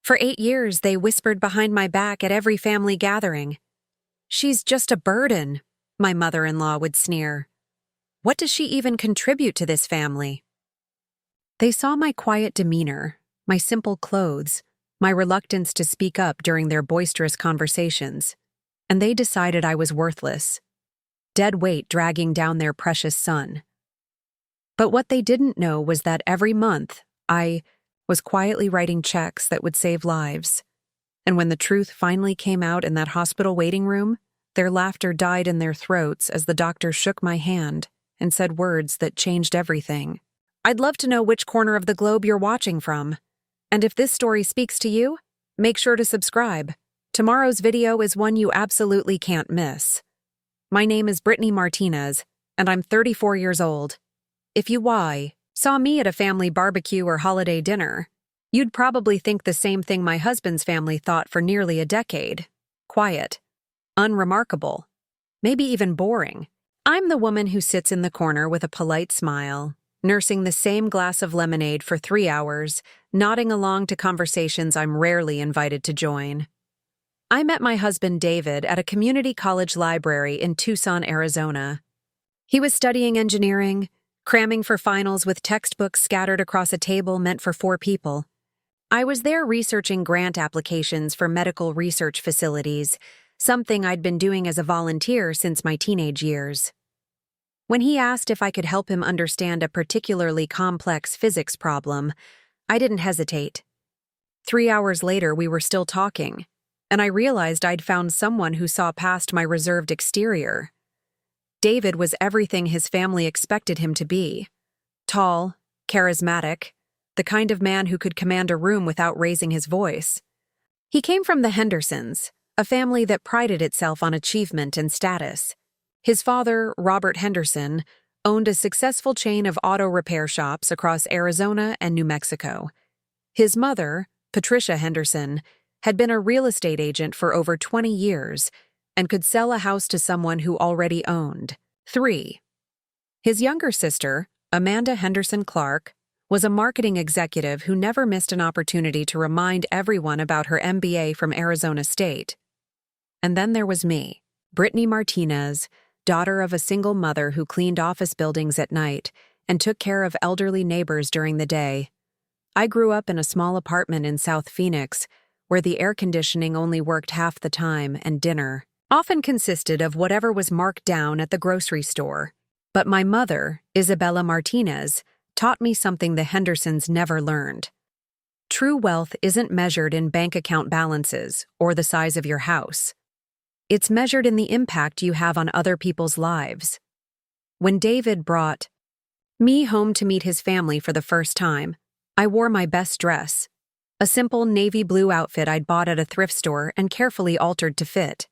For 8 years, they whispered behind my back at every family gathering. "She's just a burden," my mother-in-law would sneer. "What does she even contribute to this family?" They saw my quiet demeanor, my simple clothes, my reluctance to speak up during their boisterous conversations, and they decided I was worthless, dead weight dragging down their precious son. But what they didn't know was that every month, I was quietly writing checks that would save lives. And when the truth finally came out in that hospital waiting room, their laughter died in their throats as the doctor shook my hand and said words that changed everything. I'd love to know which corner of the globe you're watching from. And if this story speaks to you, make sure to subscribe. Tomorrow's video is one you absolutely can't miss. My name is Brittany Martinez, and I'm 34 years old. If you saw me at a family barbecue or holiday dinner, you'd probably think the same thing my husband's family thought for nearly a decade. Quiet, unremarkable, maybe even boring. I'm the woman who sits in the corner with a polite smile, nursing the same glass of lemonade for 3 hours, nodding along to conversations I'm rarely invited to join. I met my husband David at a community college library in Tucson, Arizona. He was studying engineering, cramming for finals with textbooks scattered across a table meant for 4 people. I was there researching grant applications for medical research facilities, something I'd been doing as a volunteer since my teenage years. When he asked if I could help him understand a particularly complex physics problem, I didn't hesitate. 3 hours later, we were still talking, and I realized I'd found someone who saw past my reserved exterior. David was everything his family expected him to be. Tall, charismatic, the kind of man who could command a room without raising his voice. He came from the Hendersons, a family that prided itself on achievement and status. His father, Robert Henderson, owned a successful chain of auto repair shops across Arizona and New Mexico. His mother, Patricia Henderson, had been a real estate agent for over 20 years and could sell a house to someone who already owned 3. His younger sister, Amanda Henderson Clark, was a marketing executive who never missed an opportunity to remind everyone about her MBA from Arizona State. And then there was me, Brittany Martinez, daughter of a single mother who cleaned office buildings at night and took care of elderly neighbors during the day. I grew up in a small apartment in South Phoenix, where the air conditioning only worked half the time and dinner often consisted of whatever was marked down at the grocery store. But my mother, Isabella Martinez, taught me something the Hendersons never learned. True wealth isn't measured in bank account balances or the size of your house. It's measured in the impact you have on other people's lives. When David brought me home to meet his family for the first time, I wore my best dress, a simple navy blue outfit I'd bought at a thrift store and carefully altered to fit.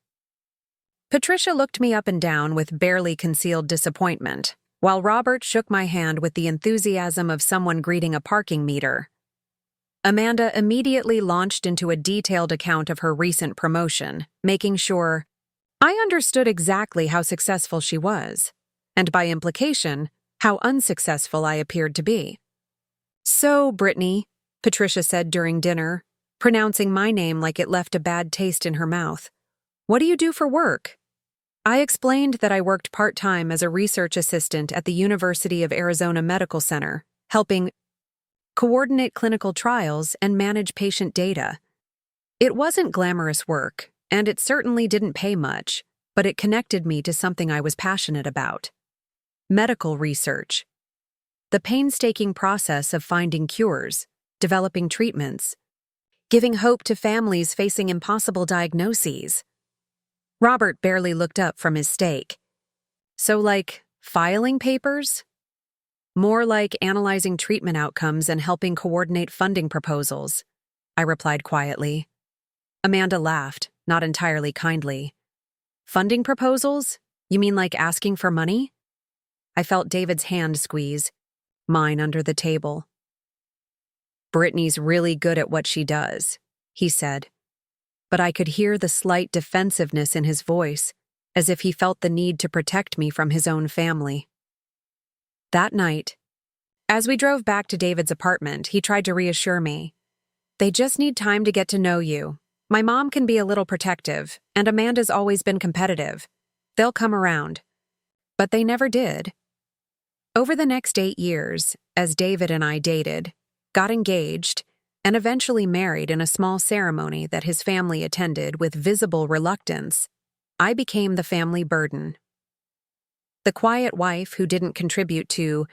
Patricia looked me up and down with barely concealed disappointment, while Robert shook my hand with the enthusiasm of someone greeting a parking meter. Amanda immediately launched into a detailed account of her recent promotion, making sure I understood exactly how successful she was, and by implication, how unsuccessful I appeared to be. "So, Brittany," Patricia said during dinner, pronouncing my name like it left a bad taste in her mouth, "what do you do for work?" I explained that I worked part-time as a research assistant at the University of Arizona Medical Center, helping coordinate clinical trials and manage patient data. It wasn't glamorous work, and it certainly didn't pay much, but it connected me to something I was passionate about: medical research. The painstaking process of finding cures, developing treatments, giving hope to families facing impossible diagnoses. Robert barely looked up from his steak. "So, like, filing papers?" "More like analyzing treatment outcomes and helping coordinate funding proposals," I replied quietly. Amanda laughed, not entirely kindly. "Funding proposals? You mean like asking for money?" I felt David's hand squeeze, mine under the table. "Brittany's really good at what she does," he said. But I could hear the slight defensiveness in his voice, as if he felt the need to protect me from his own family. That night, as we drove back to David's apartment, he tried to reassure me. They just need time to get to know you. My mom can be a little protective, and Amanda's always been competitive. They'll come around. But they never did. Over the next 8 years, as David and I dated, got engaged, and eventually married in a small ceremony that his family attended with visible reluctance, I became the family burden. The quiet wife who didn't contribute to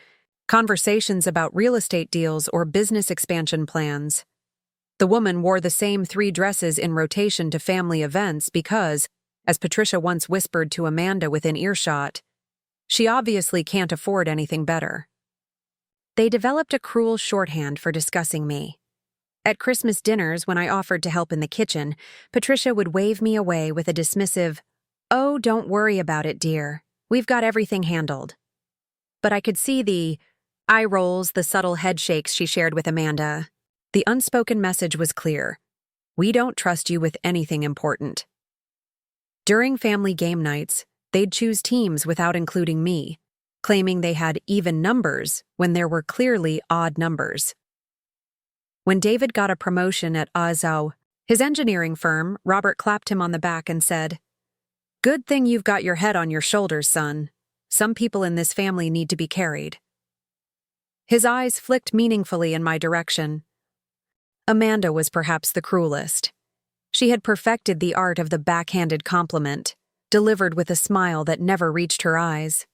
conversations about real estate deals or business expansion plans. The woman wore the same 3 dresses in rotation to family events because, as Patricia once whispered to Amanda within earshot, she obviously can't afford anything better. They developed a cruel shorthand for discussing me. At Christmas dinners, when I offered to help in the kitchen, Patricia would wave me away with a dismissive, "Oh, don't worry about it, dear. We've got everything handled." But I could see the eye rolls, the subtle head shakes she shared with Amanda. The unspoken message was clear. We don't trust you with anything important. During family game nights, they'd choose teams without including me, claiming they had even numbers when there were clearly odd numbers. When David got a promotion at his engineering firm, Robert clapped him on the back and said, "Good thing you've got your head on your shoulders, son. Some people in this family need to be carried." His eyes flicked meaningfully in my direction. Amanda was perhaps the cruelest. She had perfected the art of the backhanded compliment, delivered with a smile that never reached her eyes.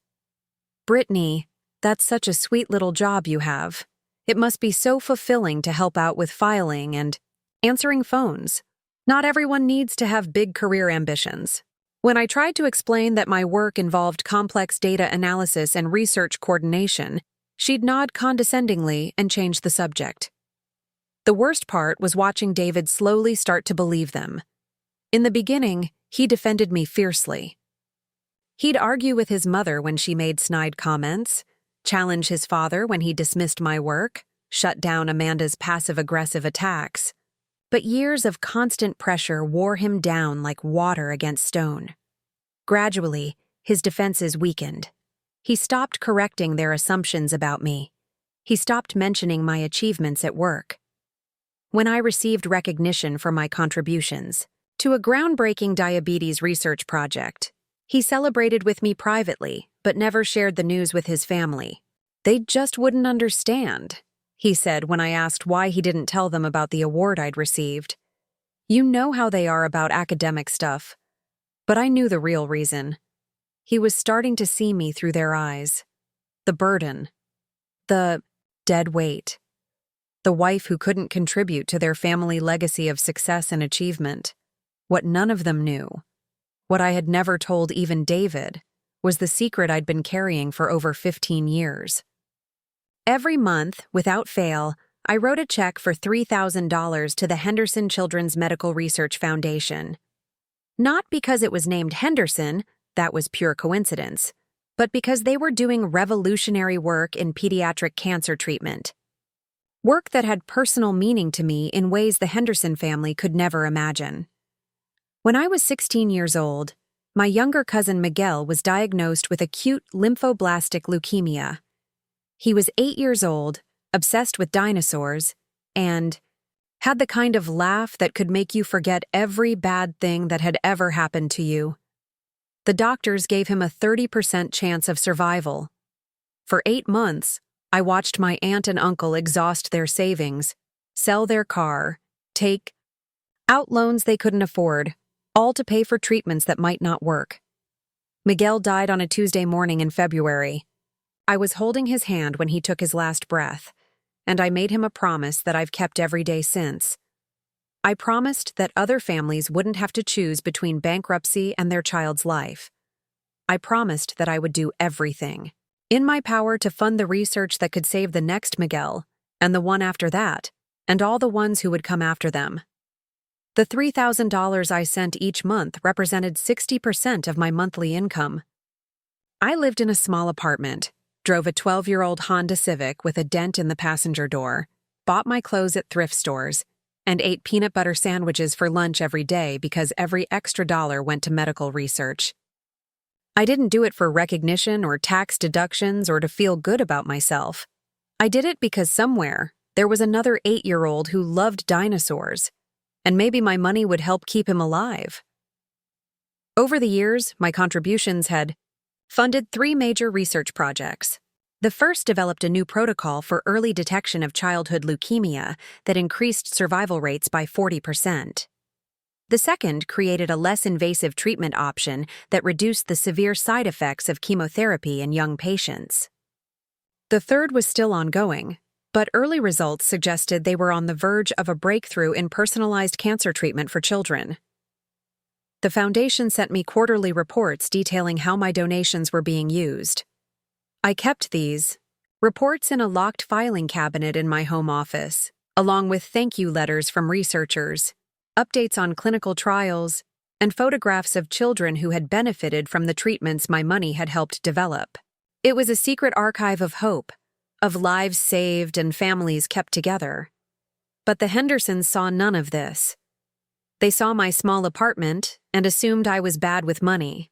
"Brittany, that's such a sweet little job you have. It must be so fulfilling to help out with filing and answering phones. Not everyone needs to have big career ambitions." When I tried to explain that my work involved complex data analysis and research coordination, she'd nod condescendingly and change the subject. The worst part was watching David slowly start to believe them. In the beginning, he defended me fiercely. He'd argue with his mother when she made snide comments, challenge his father when he dismissed my work, shut down Amanda's passive-aggressive attacks. But years of constant pressure wore him down like water against stone. Gradually, his defenses weakened. He stopped correcting their assumptions about me. He stopped mentioning my achievements at work. When I received recognition for my contributions to a groundbreaking diabetes research project, he celebrated with me privately, but never shared the news with his family. "They just wouldn't understand," he said when I asked why he didn't tell them about the award I'd received. "You know how they are about academic stuff." But I knew the real reason. He was starting to see me through their eyes. The burden. The dead weight. The wife who couldn't contribute to their family legacy of success and achievement. What none of them knew, what I had never told even David, was the secret I'd been carrying for over 15 years. Every month, without fail, I wrote a check for $3,000 to the Henderson Children's Medical Research Foundation. Not because it was named Henderson, that was pure coincidence, but because they were doing revolutionary work in pediatric cancer treatment. Work that had personal meaning to me in ways the Henderson family could never imagine. When I was 16 years old, my younger cousin Miguel was diagnosed with acute lymphoblastic leukemia. He was 8 years old, obsessed with dinosaurs, and had the kind of laugh that could make you forget every bad thing that had ever happened to you. The doctors gave him a 30% chance of survival. For 8 months, I watched my aunt and uncle exhaust their savings, sell their car, take out loans they couldn't afford, all to pay for treatments that might not work. Miguel died on a Tuesday morning in February. I was holding his hand when he took his last breath, and I made him a promise that I've kept every day since. I promised that other families wouldn't have to choose between bankruptcy and their child's life. I promised that I would do everything in my power to fund the research that could save the next Miguel, and the one after that, and all the ones who would come after them. The $3,000 I sent each month represented 60% of my monthly income. I lived in a small apartment, drove a 12-year-old Honda Civic with a dent in the passenger door, bought my clothes at thrift stores, and ate peanut butter sandwiches for lunch every day because every extra dollar went to medical research. I didn't do it for recognition or tax deductions or to feel good about myself. I did it because somewhere, There was another 8-year-old who loved dinosaurs, and maybe my money would help keep him alive. Over the years, my contributions had funded 3 major research projects. The first developed a new protocol for early detection of childhood leukemia that increased survival rates by 40%. The second created a less invasive treatment option that reduced the severe side effects of chemotherapy in young patients. The third was still ongoing, but early results suggested they were on the verge of a breakthrough in personalized cancer treatment for children. The foundation sent me quarterly reports detailing how my donations were being used. I kept these reports in a locked filing cabinet in my home office, along with thank you letters from researchers, updates on clinical trials, and photographs of children who had benefited from the treatments my money had helped develop. It was a secret archive of hope, of lives saved and families kept together. But the Hendersons saw none of this. They saw my small apartment and assumed I was bad with money.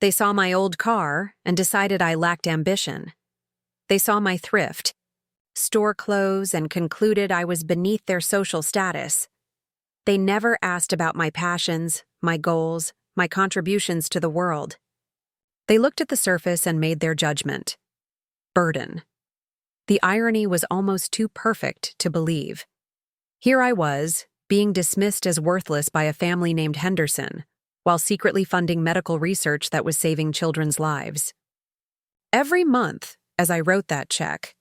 They saw my old car and decided I lacked ambition. They saw my thrift, store clothes, and concluded I was beneath their social status. They never asked about my passions, my goals, my contributions to the world. They looked at the surface and made their judgment. Burden. The irony was almost too perfect to believe. Here I was, being dismissed as worthless by a family named Henderson, while secretly funding medical research that was saving children's lives. Every month, as I wrote that check,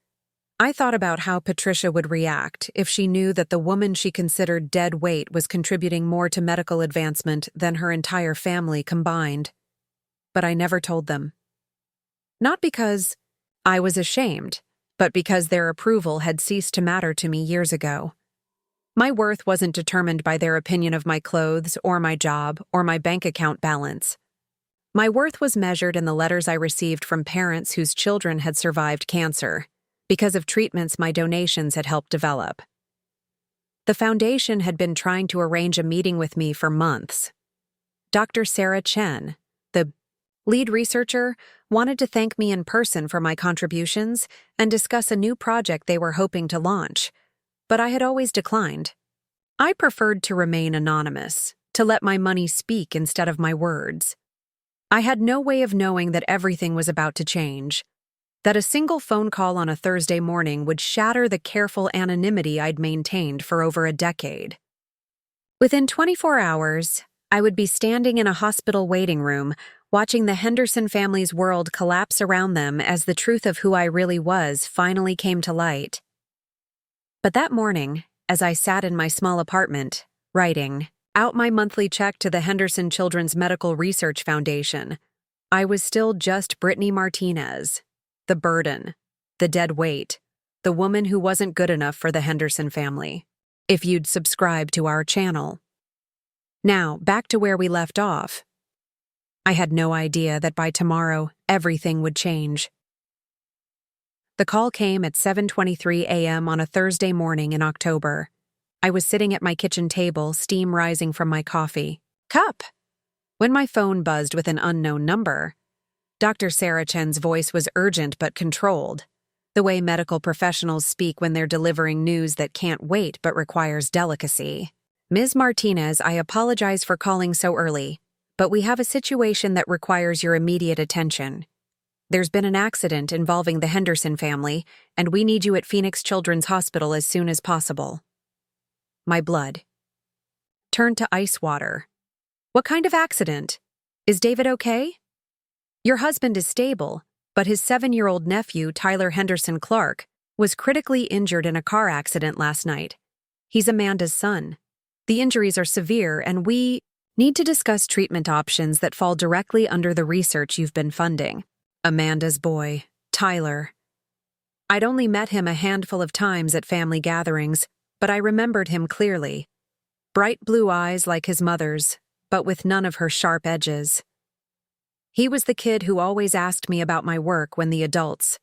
I thought about how Patricia would react if she knew that the woman she considered dead weight was contributing more to medical advancement than her entire family combined. But I never told them. Not because I was ashamed, but because their approval had ceased to matter to me years ago. My worth wasn't determined by their opinion of my clothes or my job or my bank account balance. My worth was measured in the letters I received from parents whose children had survived cancer, because of treatments my donations had helped develop. The foundation had been trying to arrange a meeting with me for months. Dr. Sarah Chen, the lead researcher, wanted to thank me in person for my contributions and discuss a new project they were hoping to launch, but I had always declined. I preferred to remain anonymous, to let my money speak instead of my words. I had no way of knowing that everything was about to change, that a single phone call on a Thursday morning would shatter the careful anonymity I'd maintained for over a decade. Within 24 hours, I would be standing in a hospital waiting room, watching the Henderson family's world collapse around them as the truth of who I really was finally came to light. But that morning, as I sat in my small apartment, writing out my monthly check to the Henderson Children's Medical Research Foundation, I was still just Brittany Martinez, the burden, the dead weight, the woman who wasn't good enough for the Henderson family. If you'd subscribe to our channel. Now, back to where we left off. I had no idea that by tomorrow, everything would change. The call came at 7:23 a.m. on a Thursday morning in October. I was sitting at my kitchen table, steam rising from my coffee cup, when my phone buzzed with an unknown number. Dr. Sarah Chen's voice was urgent but controlled, the way medical professionals speak when they're delivering news that can't wait but requires delicacy. Ms. Martinez, I apologize for calling so early, but we have a situation that requires your immediate attention. There's been an accident involving the Henderson family, and we need you at Phoenix Children's Hospital as soon as possible. My blood turned to ice water. What kind of accident? Is David okay? Your husband is stable, but his 7-year-old nephew, Tyler Henderson Clark, was critically injured in a car accident last night. He's Amanda's son. The injuries are severe, and we need to discuss treatment options that fall directly under the research you've been funding. Amanda's boy, Tyler. I'd only met him a handful of times at family gatherings, but I remembered him clearly. Bright blue eyes like his mother's, but with none of her sharp edges. He was the kid who always asked me about my work when the adults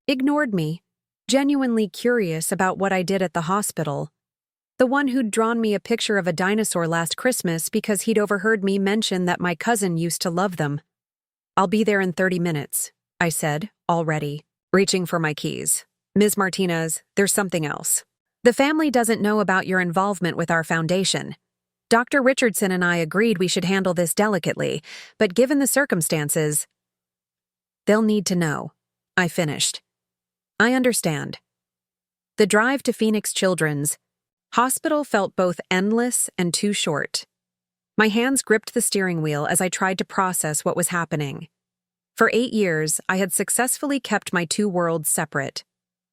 ignored me, genuinely curious about what I did at the hospital. The one who'd drawn me a picture of a dinosaur last Christmas because he'd overheard me mention that my cousin used to love them. I'll be there in 30 minutes, I said, already, reaching for my keys. Ms. Martinez, there's something else. The family doesn't know about your involvement with our foundation. Dr. Richardson and I agreed we should handle this delicately, but given the circumstances, they'll need to know. I finished. I understand. The drive to Phoenix Children's Hospital felt both endless and too short. My hands gripped the steering wheel as I tried to process what was happening. For 8 years, I had successfully kept my two worlds separate.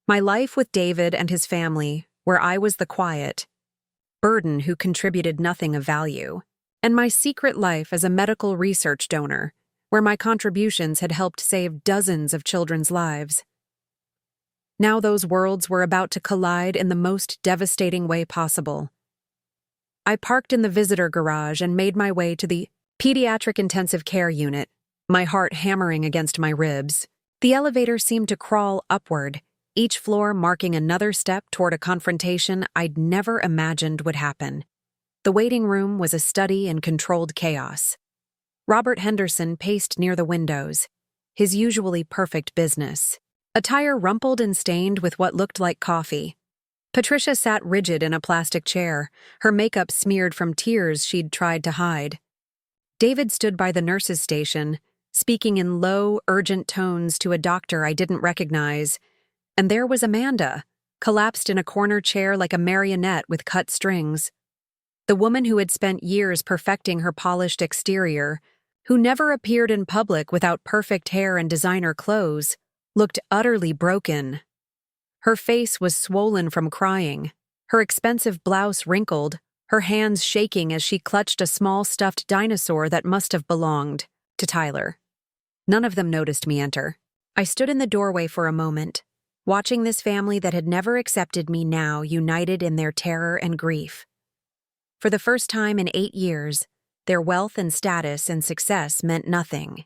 My life with David and his family, where I was the quiet burden who contributed nothing of value, and my secret life as a medical research donor, where my contributions had helped save dozens of children's lives. Now those worlds were about to collide in the most devastating way possible. I parked in the visitor garage and made my way to the pediatric intensive care unit, my heart hammering against my ribs. The elevator seemed to crawl upward, each floor marking another step toward a confrontation I'd never imagined would happen. The waiting room was a study in controlled chaos. Robert Henderson paced near the windows, his usually perfect business. Attire rumpled and stained with what looked like coffee. Patricia sat rigid in a plastic chair, her makeup smeared from tears she'd tried to hide. David stood by the nurse's station, speaking in low, urgent tones to a doctor I didn't recognize. And there was Amanda, collapsed in a corner chair like a marionette with cut strings. The woman who had spent years perfecting her polished exterior, who never appeared in public without perfect hair and designer clothes, looked utterly broken. Her face was swollen from crying, her expensive blouse wrinkled, her hands shaking as she clutched a small stuffed dinosaur that must have belonged to Tyler. None of them noticed me enter. I stood in the doorway for a moment, watching this family that had never accepted me now united in their terror and grief. For the first time in 8 years, their wealth and status and success meant nothing.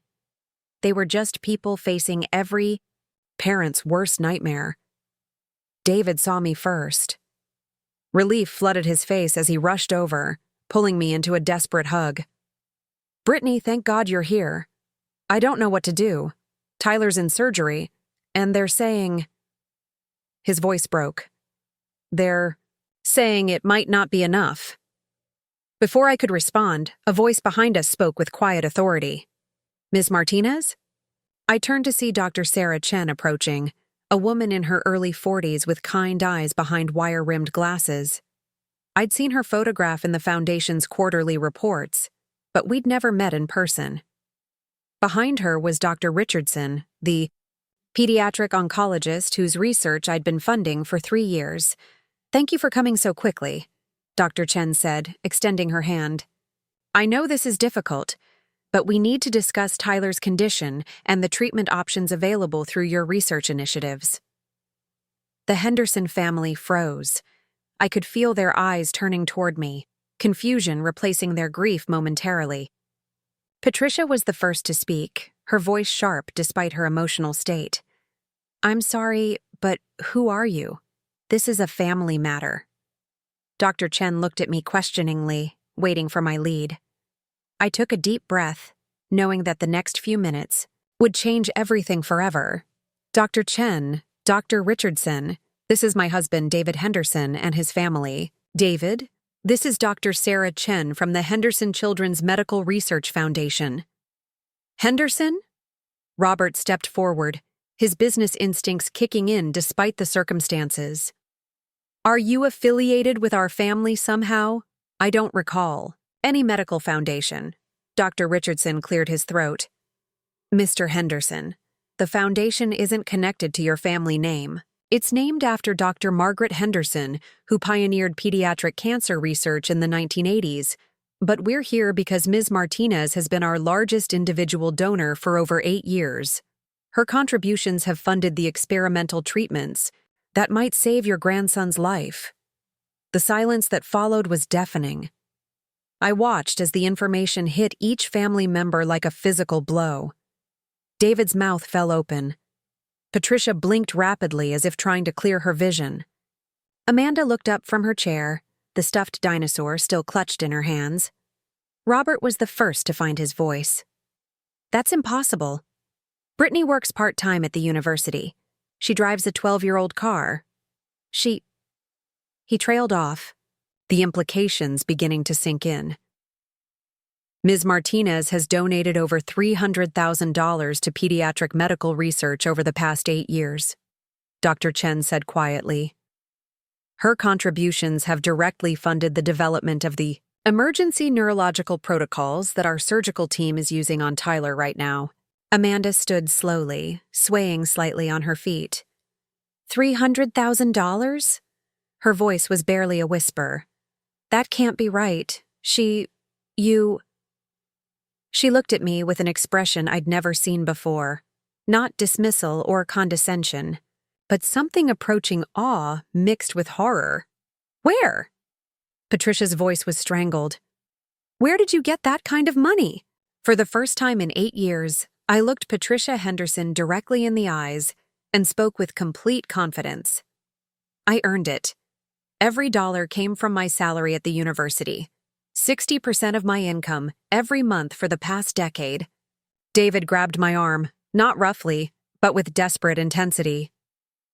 They were just people facing every parent's worst nightmare. David saw me first. Relief flooded his face as he rushed over, pulling me into a desperate hug. "Brittany, thank God you're here. I don't know what to do. Tyler's in surgery, and they're saying..." His voice broke. "They're saying it might not be enough." Before I could respond, a voice behind us spoke with quiet authority. "Ms. Martinez?" I turned to see Dr. Sarah Chen approaching, a woman in her early 40s with kind eyes behind wire-rimmed glasses. I'd seen her photograph in the Foundation's quarterly reports, but we'd never met in person. Behind her was Dr. Richardson, the pediatric oncologist whose research I'd been funding for 3 years. "Thank you for coming so quickly," Dr. Chen said, extending her hand. "I know this is difficult, but we need to discuss Tyler's condition and the treatment options available through your research initiatives." The Henderson family froze. I could feel their eyes turning toward me, confusion replacing their grief momentarily. Patricia was the first to speak, her voice sharp despite her emotional state. "I'm sorry, but who are you? This is a family matter." Dr. Chen looked at me questioningly, waiting for my lead. I took a deep breath, knowing that the next few minutes would change everything forever. "Dr. Chen, Dr. Richardson, this is my husband David Henderson and his family. David, this is Dr. Sarah Chen from the Henderson Children's Medical Research Foundation." "Henderson?" Robert stepped forward, his business instincts kicking in despite the circumstances. "Are you affiliated with our family somehow? I don't recall." "Any medical foundation." Dr. Richardson cleared his throat. "Mr. Henderson, the foundation isn't connected to your family name. It's named after Dr. Margaret Henderson, who pioneered pediatric cancer research in the 1980s, but we're here because Ms. Martinez has been our largest individual donor for over 8 years. Her contributions have funded the experimental treatments that might save your grandson's life." The silence that followed was deafening. I watched as the information hit each family member like a physical blow. David's mouth fell open. Patricia blinked rapidly as if trying to clear her vision. Amanda looked up from her chair, the stuffed dinosaur still clutched in her hands. Robert was the first to find his voice. "That's impossible. Brittany works part-time at the university. She drives a 12-year-old car. She... He trailed off, the implications beginning to sink in. Ms. Martinez has donated over $300,000 to pediatric medical research over the past 8 years, Dr. Chen said quietly. Her contributions have directly funded the development of the emergency neurological protocols that our surgical team is using on Tyler right now. Amanda stood slowly, swaying slightly on her feet. $300,000? Her voice was barely a whisper. That can't be right. She looked at me with an expression I'd never seen before. Not dismissal or condescension, but something approaching awe mixed with horror. Where? Patricia's voice was strangled. Where did you get that kind of money? For the first time in 8 years, I looked Patricia Henderson directly in the eyes and spoke with complete confidence. I earned it. Every dollar came from my salary at the university. 60% of my income, every month for the past decade. David grabbed my arm, not roughly, but with desperate intensity.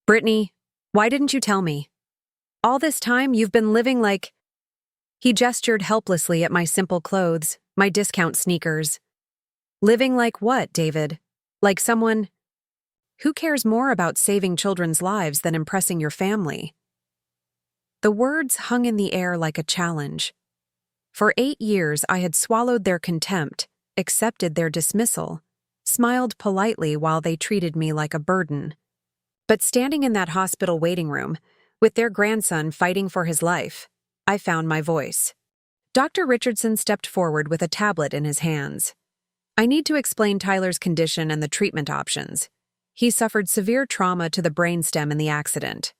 Brittany, why didn't you tell me? All this time you've been living like... He gestured helplessly at my simple clothes, my discount sneakers. Living like what, David? Like someone... Who cares more about saving children's lives than impressing your family? The words hung in the air like a challenge. For 8 years, I had swallowed their contempt, accepted their dismissal, smiled politely while they treated me like a burden. But standing in that hospital waiting room, with their grandson fighting for his life, I found my voice. Dr. Richardson stepped forward with a tablet in his hands. I need to explain Tyler's condition and the treatment options. He suffered severe trauma to the brainstem in the accident.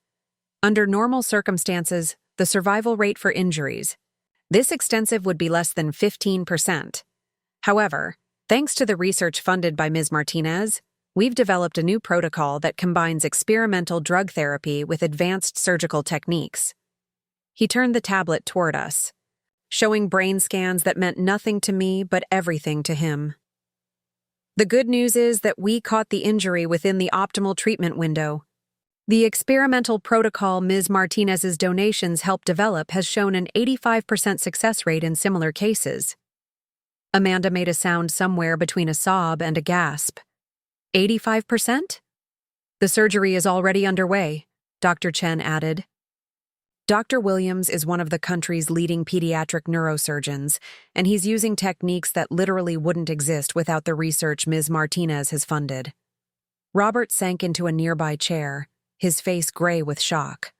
Under normal circumstances, the survival rate for injuries, this extensive would be less than 15%. However, thanks to the research funded by Ms. Martinez, we've developed a new protocol that combines experimental drug therapy with advanced surgical techniques. He turned the tablet toward us, showing brain scans that meant nothing to me but everything to him. The good news is that we caught the injury within the optimal treatment window. The experimental protocol Ms. Martinez's donations helped develop has shown an 85% success rate in similar cases. Amanda made a sound somewhere between a sob and a gasp. 85%? The surgery is already underway, Dr. Chen added. Dr. Williams is one of the country's leading pediatric neurosurgeons, and he's using techniques that literally wouldn't exist without the research Ms. Martinez has funded. Robert sank into a nearby chair, his face gray with shock.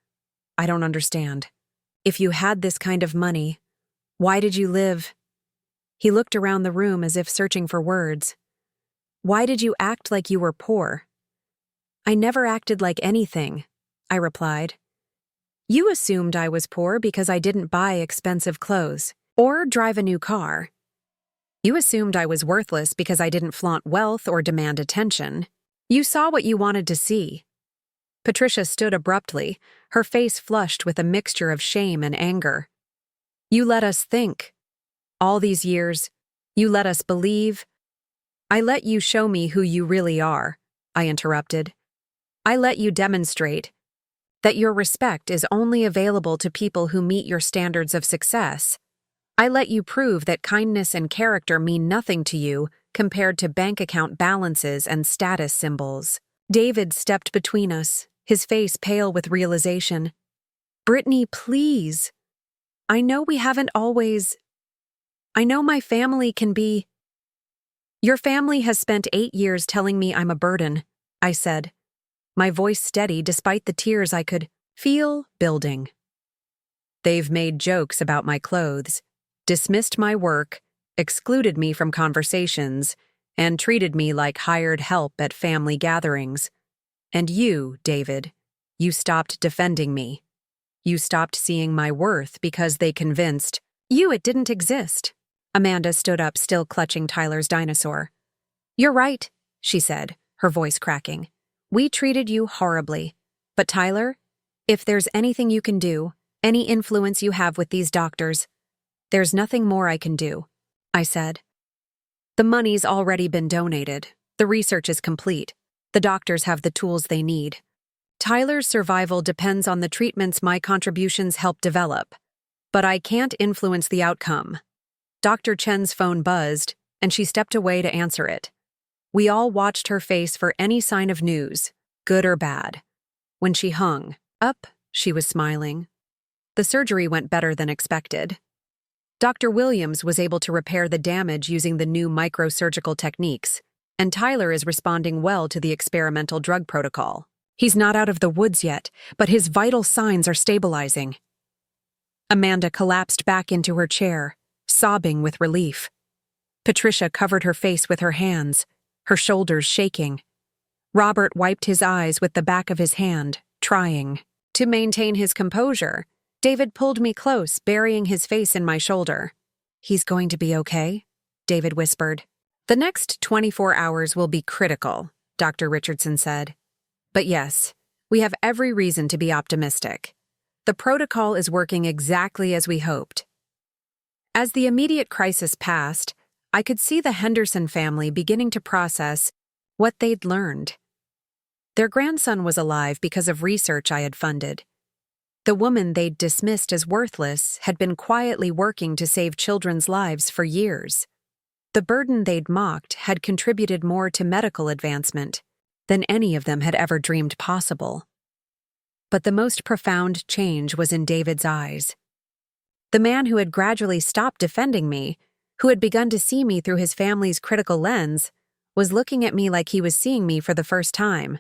I don't understand. If you had this kind of money, why did you live? He looked around the room as if searching for words. Why did you act like you were poor? I never acted like anything, I replied. You assumed I was poor because I didn't buy expensive clothes or drive a new car. You assumed I was worthless because I didn't flaunt wealth or demand attention. You saw what you wanted to see. Patricia stood abruptly, her face flushed with a mixture of shame and anger. You let us think. All these years, you let us believe. I let you show me who you really are, I interrupted. I let you demonstrate that your respect is only available to people who meet your standards of success. I let you prove that kindness and character mean nothing to you compared to bank account balances and status symbols. David stepped between us, his face pale with realization. Brittany, please. I know we haven't always... I know my family can be... Your family has spent 8 years telling me I'm a burden, I said, my voice steady despite the tears I could feel building. They've made jokes about my clothes, dismissed my work, excluded me from conversations, and treated me like hired help at family gatherings. And you, David, you stopped defending me. You stopped seeing my worth because they convinced you it didn't exist. Amanda stood up, still clutching Tyler's dinosaur. You're right, she said, her voice cracking. We treated you horribly. But Tyler, if there's anything you can do, any influence you have with these doctors, there's nothing more I can do, I said. The money's already been donated. The research is complete. The doctors have the tools they need. Tyler's survival depends on the treatments my contributions help develop, but I can't influence the outcome. Dr. Chen's phone buzzed, and she stepped away to answer it. We all watched her face for any sign of news, good or bad. When she hung up, she was smiling. The surgery went better than expected. Dr. Williams was able to repair the damage using the new microsurgical techniques, and Tyler is responding well to the experimental drug protocol. He's not out of the woods yet, but his vital signs are stabilizing. Amanda collapsed back into her chair, sobbing with relief. Patricia covered her face with her hands, her shoulders shaking. Robert wiped his eyes with the back of his hand, trying to maintain his composure. David pulled me close, burying his face in my shoulder. "He's going to be okay," David whispered. "The next 24 hours will be critical," Dr. Richardson said. "But yes, we have every reason to be optimistic. The protocol is working exactly as we hoped." As the immediate crisis passed, I could see the Henderson family beginning to process what they'd learned. Their grandson was alive because of research I had funded. The woman they'd dismissed as worthless had been quietly working to save children's lives for years. The burden they'd mocked had contributed more to medical advancement than any of them had ever dreamed possible. But the most profound change was in David's eyes. The man who had gradually stopped defending me, who had begun to see me through his family's critical lens, was looking at me like he was seeing me for the first time.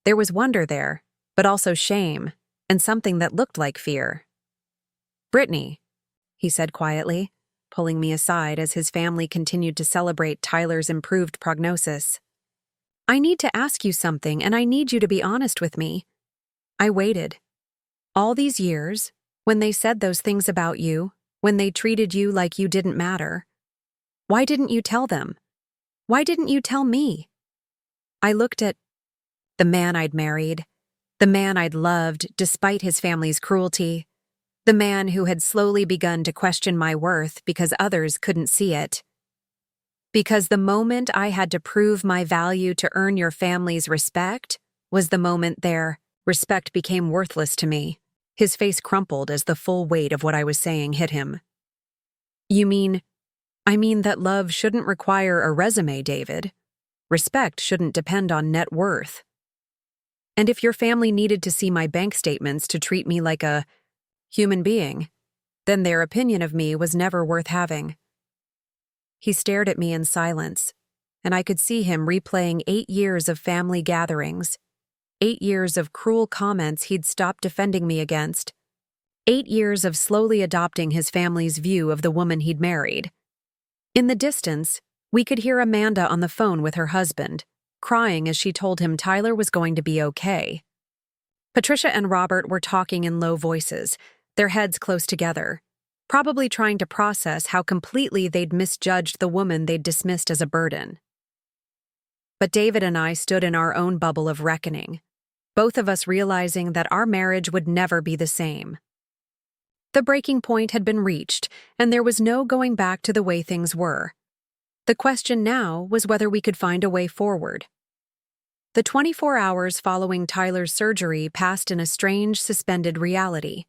There was wonder there, but also shame, and something that looked like fear. "Brittany," he said quietly, pulling me aside as his family continued to celebrate Tyler's improved prognosis. "I need to ask you something, and I need you to be honest with me." I waited. All these years, when they said those things about you, when they treated you like you didn't matter, why didn't you tell them? Why didn't you tell me? I looked at the man I'd married, the man I'd loved despite his family's cruelty, the man who had slowly begun to question my worth because others couldn't see it. Because the moment I had to prove my value to earn your family's respect was the moment their respect became worthless to me. His face crumpled as the full weight of what I was saying hit him. I mean that love shouldn't require a resume, David. Respect shouldn't depend on net worth. And if your family needed to see my bank statements to treat me like a human being, then their opinion of me was never worth having." He stared at me in silence, and I could see him replaying 8 years of family gatherings, 8 years of cruel comments he'd stopped defending me against, 8 years of slowly adopting his family's view of the woman he'd married. In the distance, we could hear Amanda on the phone with her husband, crying as she told him Tyler was going to be okay. Patricia and Robert were talking in low voices, their heads close together, probably trying to process how completely they'd misjudged the woman they'd dismissed as a burden. But David and I stood in our own bubble of reckoning, both of us realizing that our marriage would never be the same. The breaking point had been reached, and there was no going back to the way things were. The question now was whether we could find a way forward. The 24 hours following Tyler's surgery passed in a strange, suspended reality.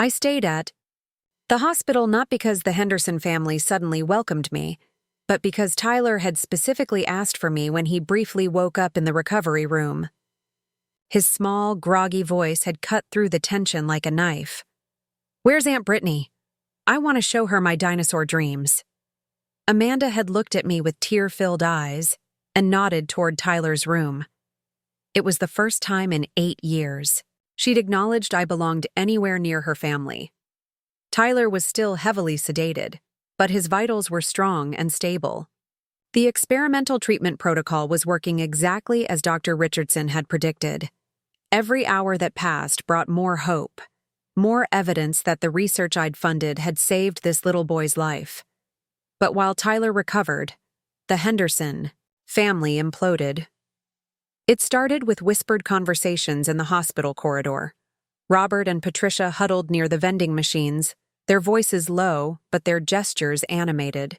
I stayed at the hospital not because the Henderson family suddenly welcomed me, but because Tyler had specifically asked for me when he briefly woke up in the recovery room. His small, groggy voice had cut through the tension like a knife. "Where's Aunt Brittany? I want to show her my dinosaur dreams." Amanda had looked at me with tear-filled eyes and nodded toward Tyler's room. It was the first time in 8 years she'd acknowledged I belonged anywhere near her family. Tyler was still heavily sedated, but his vitals were strong and stable. The experimental treatment protocol was working exactly as Dr. Richardson had predicted. Every hour that passed brought more hope, more evidence that the research I'd funded had saved this little boy's life. But while Tyler recovered, the Henderson family imploded. It started with whispered conversations in the hospital corridor. Robert and Patricia huddled near the vending machines, their voices low, but their gestures animated.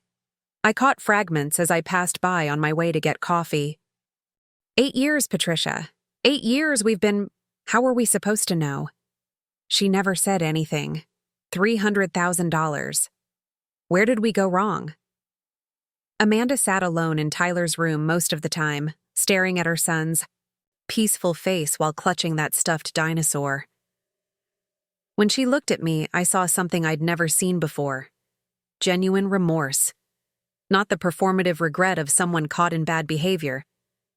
I caught fragments as I passed by on my way to get coffee. 8 years, Patricia. 8 years we've been. How were we supposed to know? She never said anything. $300,000. Where did we go wrong? Amanda sat alone in Tyler's room most of the time, staring at her son's peaceful face while clutching that stuffed dinosaur. When she looked at me, I saw something I'd never seen before. Genuine remorse. Not the performative regret of someone caught in bad behavior,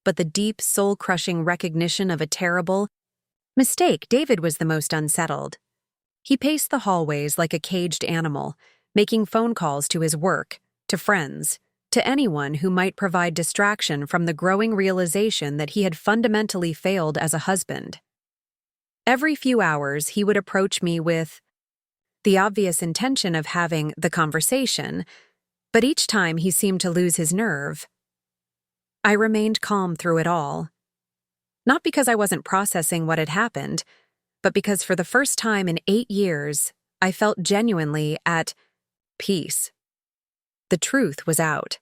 but the deep, soul-crushing recognition of a terrible mistake. David was the most unsettled. He paced the hallways like a caged animal, making phone calls to his work, to friends, to anyone who might provide distraction from the growing realization that he had fundamentally failed as a husband. Every few hours, he would approach me with the obvious intention of having the conversation, but each time he seemed to lose his nerve. I remained calm through it all. Not because I wasn't processing what had happened, but because for the first time in 8 years, I felt genuinely at peace. The truth was out.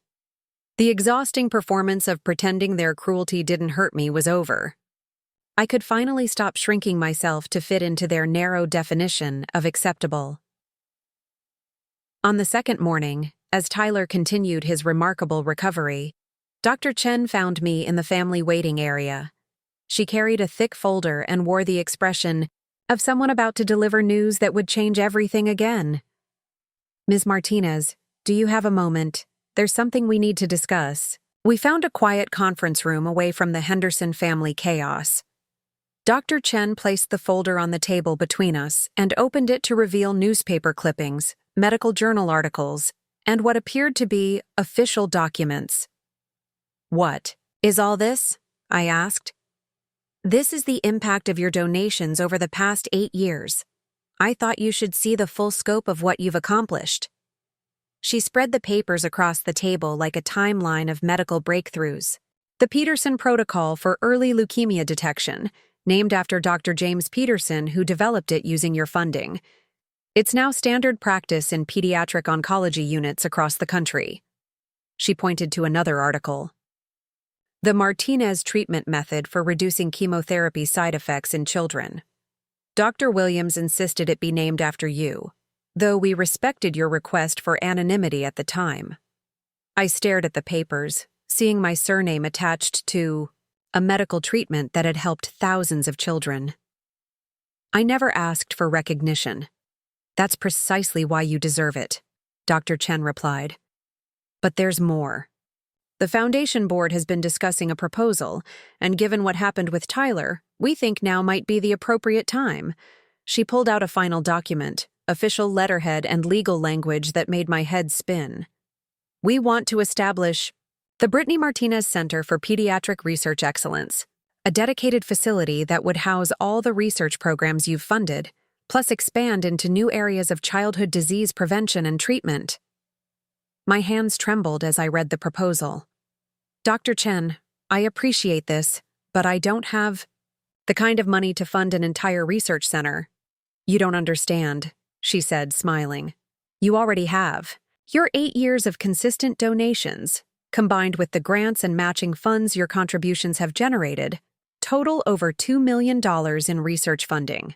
The exhausting performance of pretending their cruelty didn't hurt me was over. I could finally stop shrinking myself to fit into their narrow definition of acceptable. On the second morning, as Tyler continued his remarkable recovery, Dr. Chen found me in the family waiting area. She carried a thick folder and wore the expression of someone about to deliver news that would change everything again. "Ms. Martinez, do you have a moment? There's something we need to discuss." We found a quiet conference room away from the Henderson family chaos. Dr. Chen placed the folder on the table between us and opened it to reveal newspaper clippings, medical journal articles, and what appeared to be official documents. "What is all this?" I asked. "This is the impact of your donations over the past 8 years. I thought you should see the full scope of what you've accomplished." She spread the papers across the table like a timeline of medical breakthroughs. The Peterson Protocol for Early Leukemia Detection, named after Dr. James Peterson, who developed it using your funding. It's now standard practice in pediatric oncology units across the country. She pointed to another article. The Martinez treatment method for reducing chemotherapy side effects in children. Dr. Williams insisted it be named after you, though we respected your request for anonymity at the time. I stared at the papers, seeing my surname attached to a medical treatment that had helped thousands of children. "I never asked for recognition. That's precisely why you deserve it," Dr. Chen replied. "But there's more. The Foundation Board has been discussing a proposal, and given what happened with Tyler, we think now might be the appropriate time." She pulled out a final document, official letterhead and legal language that made my head spin. "We want to establish the Brittany Martinez Center for Pediatric Research Excellence, a dedicated facility that would house all the research programs you've funded, plus expand into new areas of childhood disease prevention and treatment." My hands trembled as I read the proposal. "Dr. Chen, I appreciate this, but I don't have the kind of money to fund an entire research center." "You don't understand," she said, smiling. "You already have. Your 8 years of consistent donations, combined with the grants and matching funds your contributions have generated, total over $2 million in research funding.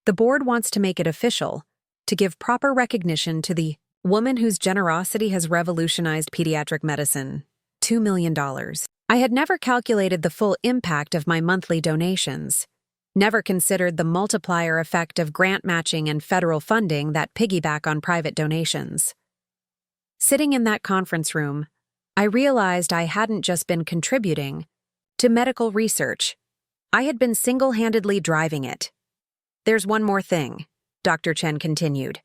The board wants to make it official, to give proper recognition to the woman whose generosity has revolutionized pediatric medicine. $2 million. I had never calculated the full impact of my monthly donations, never considered the multiplier effect of grant matching and federal funding that piggyback on private donations. Sitting in that conference room, I realized I hadn't just been contributing to medical research. I had been single-handedly driving it. "There's one more thing," Dr. Chen continued.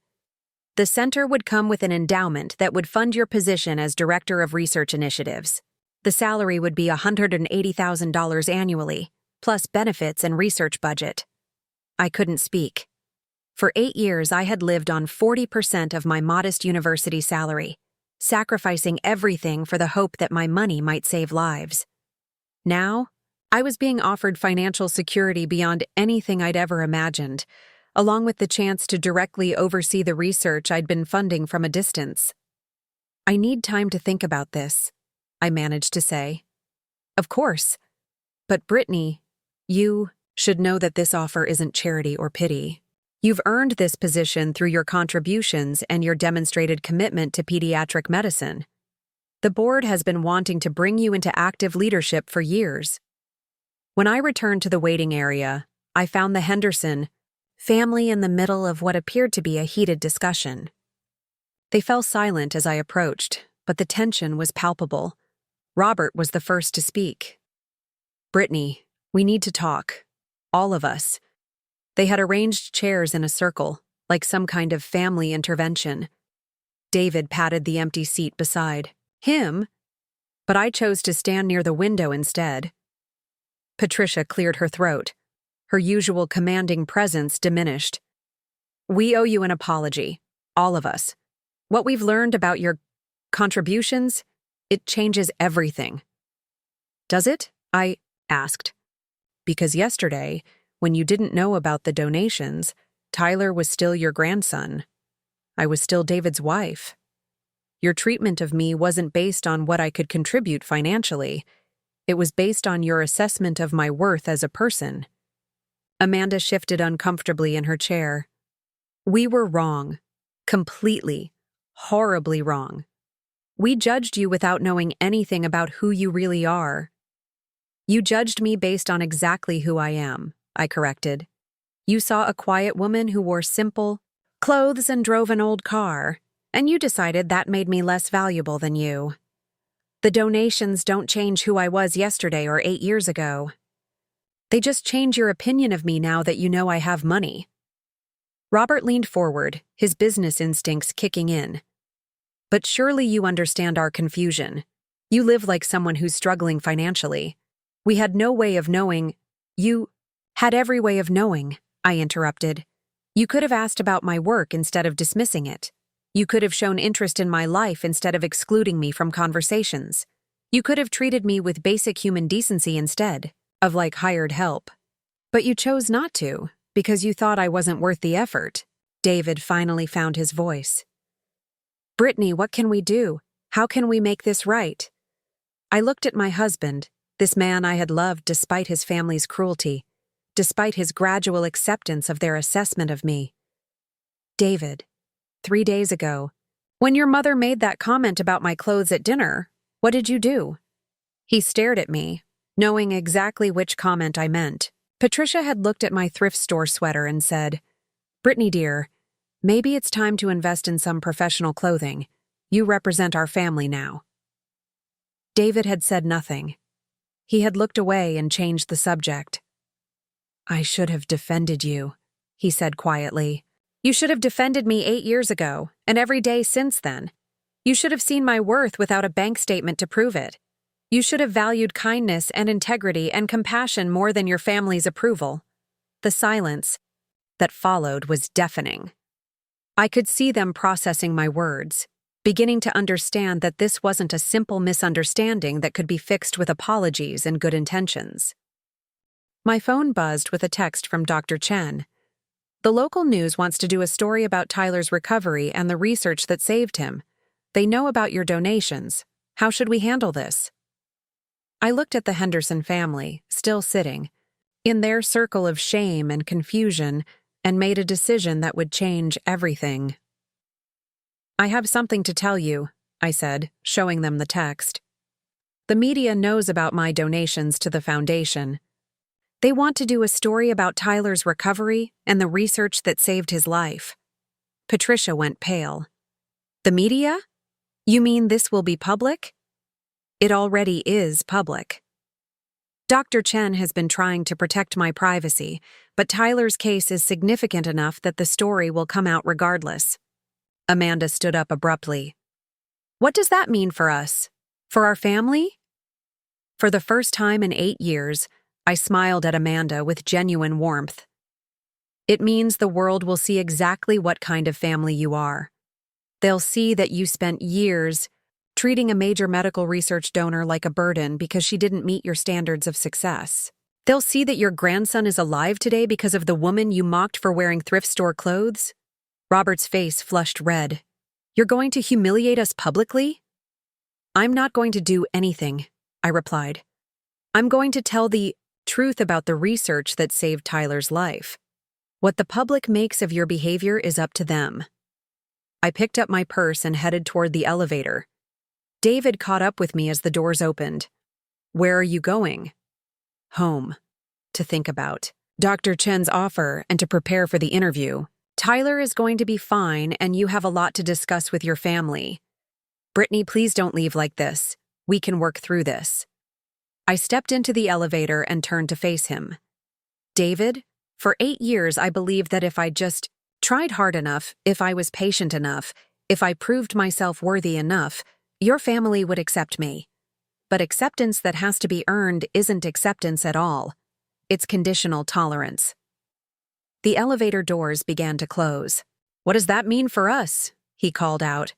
"The center would come with an endowment that would fund your position as Director of Research Initiatives. The salary would be $180,000 annually, plus benefits and research budget." I couldn't speak. For 8 years, I had lived on 40% of my modest university salary, sacrificing everything for the hope that my money might save lives. Now, I was being offered financial security beyond anything I'd ever imagined, along with the chance to directly oversee the research I'd been funding from a distance. "I need time to think about this," I managed to say. "Of course. But Brittany, You should know that this offer isn't charity or pity. You've earned this position through your contributions and your demonstrated commitment to pediatric medicine. The board has been wanting to bring you into active leadership for years. When I returned to the waiting area, I found the Henderson family in the middle of what appeared to be a heated discussion. They fell silent as I approached, but the tension was palpable. Robert was the first to speak. "Brittany, we need to talk. All of us." They had arranged chairs in a circle, like some kind of family intervention. David patted the empty seat beside him, but I chose to stand near the window instead. Patricia cleared her throat. Her usual commanding presence diminished. "We owe you an apology, all of us. What we've learned about your contributions, it changes everything." "Does it?" I asked. "Because yesterday, when you didn't know about the donations, Tyler was still your grandson. I was still David's wife. Your treatment of me wasn't based on what I could contribute financially. It was based on your assessment of my worth as a person." Amanda shifted uncomfortably in her chair. "We were wrong. Completely, horribly wrong. We judged you without knowing anything about who you really are." "You judged me based on exactly who I am," I corrected. "You saw a quiet woman who wore simple clothes and drove an old car, and you decided that made me less valuable than you. The donations don't change who I was yesterday or 8 years ago. They just change your opinion of me now that you know I have money." Robert leaned forward, his business instincts kicking in. "But surely you understand our confusion. You live like someone who's struggling financially. We had no way of knowing." "You had every way of knowing," I interrupted. "You could have asked about my work instead of dismissing it. You could have shown interest in my life instead of excluding me from conversations. You could have treated me with basic human decency instead of like hired help. But you chose not to, because you thought I wasn't worth the effort." David finally found his voice. "Brittany, what can we do? How can we make this right?" I looked at my husband, this man I had loved despite his family's cruelty, despite his gradual acceptance of their assessment of me. "David, 3 days ago, when your mother made that comment about my clothes at dinner, what did you do?" He stared at me, knowing exactly which comment I meant. Patricia had looked at my thrift store sweater and said, "Brittany dear, maybe it's time to invest in some professional clothing. You represent our family now." David had said nothing. He had looked away and changed the subject. "I should have defended you," he said quietly. "You should have defended me 8 years ago, and every day since then. You should have seen my worth without a bank statement to prove it. You should have valued kindness and integrity and compassion more than your family's approval." The silence that followed was deafening. I could see them processing my words, beginning to understand that this wasn't a simple misunderstanding that could be fixed with apologies and good intentions. My phone buzzed with a text from Dr. Chen. "The local news wants to do a story about Tyler's recovery and the research that saved him. They know about your donations. How should we handle this?" I looked at the Henderson family, still sitting, in their circle of shame and confusion, and made a decision that would change everything. "I have something to tell you," I said, showing them the text. "The media knows about my donations to the foundation. They want to do a story about Tyler's recovery and the research that saved his life." Patricia went pale. "The media? You mean this will be public?" "It already is public. Dr. Chen has been trying to protect my privacy, but Tyler's case is significant enough that the story will come out regardless." Amanda stood up abruptly. "What does that mean for us? For our family?" For the first time in 8 years, I smiled at Amanda with genuine warmth. "It means the world will see exactly what kind of family you are. They'll see that you spent years treating a major medical research donor like a burden because she didn't meet your standards of success. They'll see that your grandson is alive today because of the woman you mocked for wearing thrift store clothes." Robert's face flushed red. "You're going to humiliate us publicly?" "I'm not going to do anything," I replied. "I'm going to tell the Truth about the research that saved Tyler's life. What the public makes of your behavior is up to them. I picked up my purse and headed toward the elevator. David caught up with me as the doors opened. Where are you going? Home. To think about Dr. Chen's offer and to prepare for the interview. Tyler is going to be fine, and you have a lot to discuss with your family. Brittany, please don't leave like this. We can work through this. I stepped into the elevator and turned to face him. David, for 8 years I believed that if I just tried hard enough, if I was patient enough, if I proved myself worthy enough, your family would accept me. But acceptance that has to be earned isn't acceptance at all. It's conditional tolerance. The elevator doors began to close. What does that mean for us? He called out.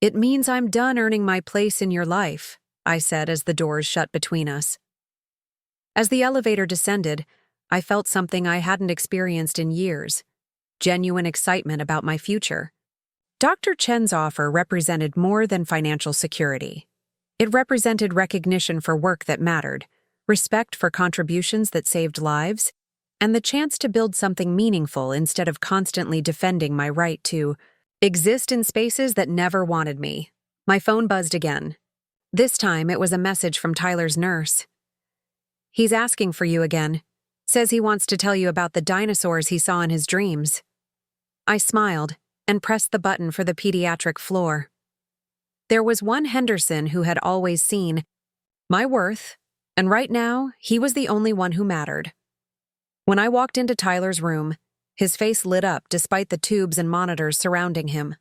It means I'm done earning my place in your life, I said as the doors shut between us. As the elevator descended, I felt something I hadn't experienced in years. Genuine excitement about my future. Dr. Chen's offer represented more than financial security. It represented recognition for work that mattered, respect for contributions that saved lives, and the chance to build something meaningful instead of constantly defending my right to exist in spaces that never wanted me. My phone buzzed again. This time it was a message from Tyler's nurse. He's asking for you again. Says he wants to tell you about the dinosaurs he saw in his dreams. I smiled and pressed the button for the pediatric floor. There was one Henderson who had always seen my worth, and right now he was the only one who mattered. When I walked into Tyler's room, his face lit up despite the tubes and monitors surrounding him.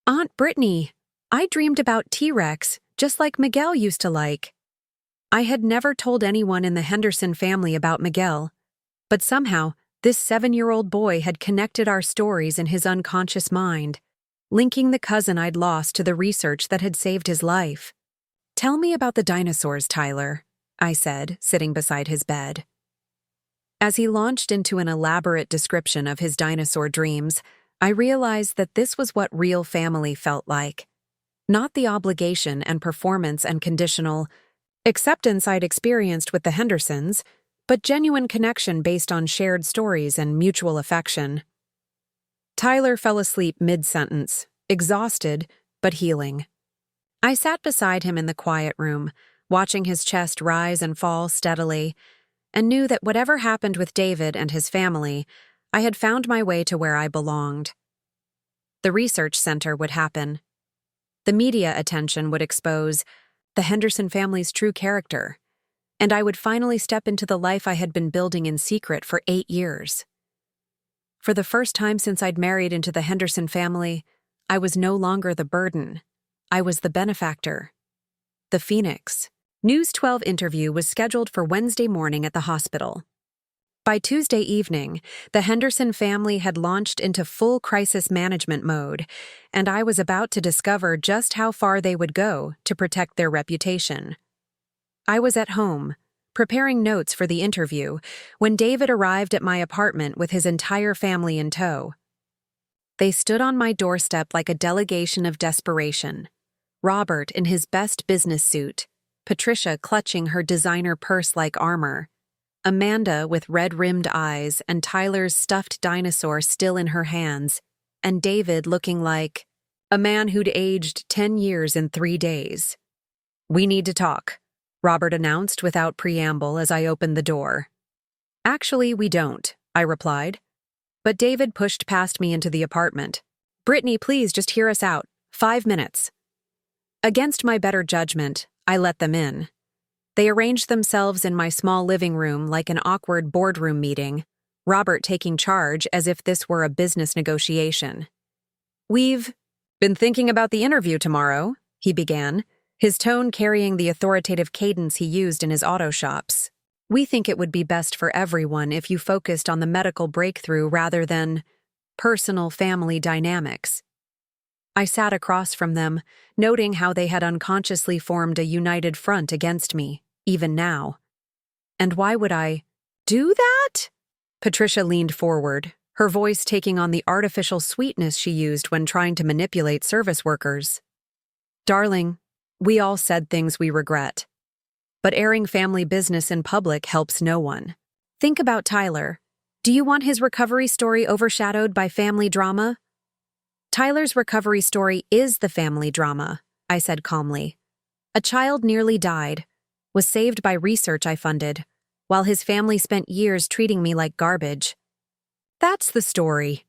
Aunt Brittany, I dreamed about T-Rex, just like Miguel used to like. I had never told anyone in the Henderson family about Miguel, but somehow this 7-year-old boy had connected our stories in his unconscious mind, linking the cousin I'd lost to the research that had saved his life. Tell me about the dinosaurs, Tyler, I said, sitting beside his bed. As he launched into an elaborate description of his dinosaur dreams, I realized that this was what real family felt like. Not the obligation and performance and conditional acceptance I'd experienced with the Hendersons, but genuine connection based on shared stories and mutual affection. Tyler fell asleep mid-sentence, exhausted but healing. I sat beside him in the quiet room, watching his chest rise and fall steadily, and knew that whatever happened with David and his family, I had found my way to where I belonged. The research center would happen. The media attention would expose the Henderson family's true character, and I would finally step into the life I had been building in secret for 8 years. For the first time since I'd married into the Henderson family, I was no longer the burden. I was the benefactor. The Phoenix. News 12 interview was scheduled for Wednesday morning at the hospital. By Tuesday evening, the Henderson family had launched into full crisis management mode, and I was about to discover just how far they would go to protect their reputation. I was at home, preparing notes for the interview, when David arrived at my apartment with his entire family in tow. They stood on my doorstep like a delegation of desperation. Robert in his best business suit, Patricia clutching her designer purse like armor, Amanda with red-rimmed eyes and Tyler's stuffed dinosaur still in her hands, and David looking like a man who'd aged 10 years in 3 days. "We need to talk," Robert announced without preamble as I opened the door. "Actually, we don't," I replied. But David pushed past me into the apartment. "Brittany, please just hear us out. 5 minutes." Against my better judgment, I let them in. They arranged themselves in my small living room like an awkward boardroom meeting, Robert taking charge as if this were a business negotiation. "We've been thinking about the interview tomorrow," he began, his tone carrying the authoritative cadence he used in his auto shops. "We think it would be best for everyone if you focused on the medical breakthrough rather than personal family dynamics." I sat across from them, noting how they had unconsciously formed a united front against me, even now. "And why would I do that?" Patricia leaned forward, her voice taking on the artificial sweetness she used when trying to manipulate service workers. "Darling, we all said things we regret. but airing family business in public helps no one. Think about Tyler. Do you want his recovery story overshadowed by family drama? Tyler's recovery story is the family drama, I said calmly. A child nearly died, was saved by research I funded, while his family spent years treating me like garbage. That's the story.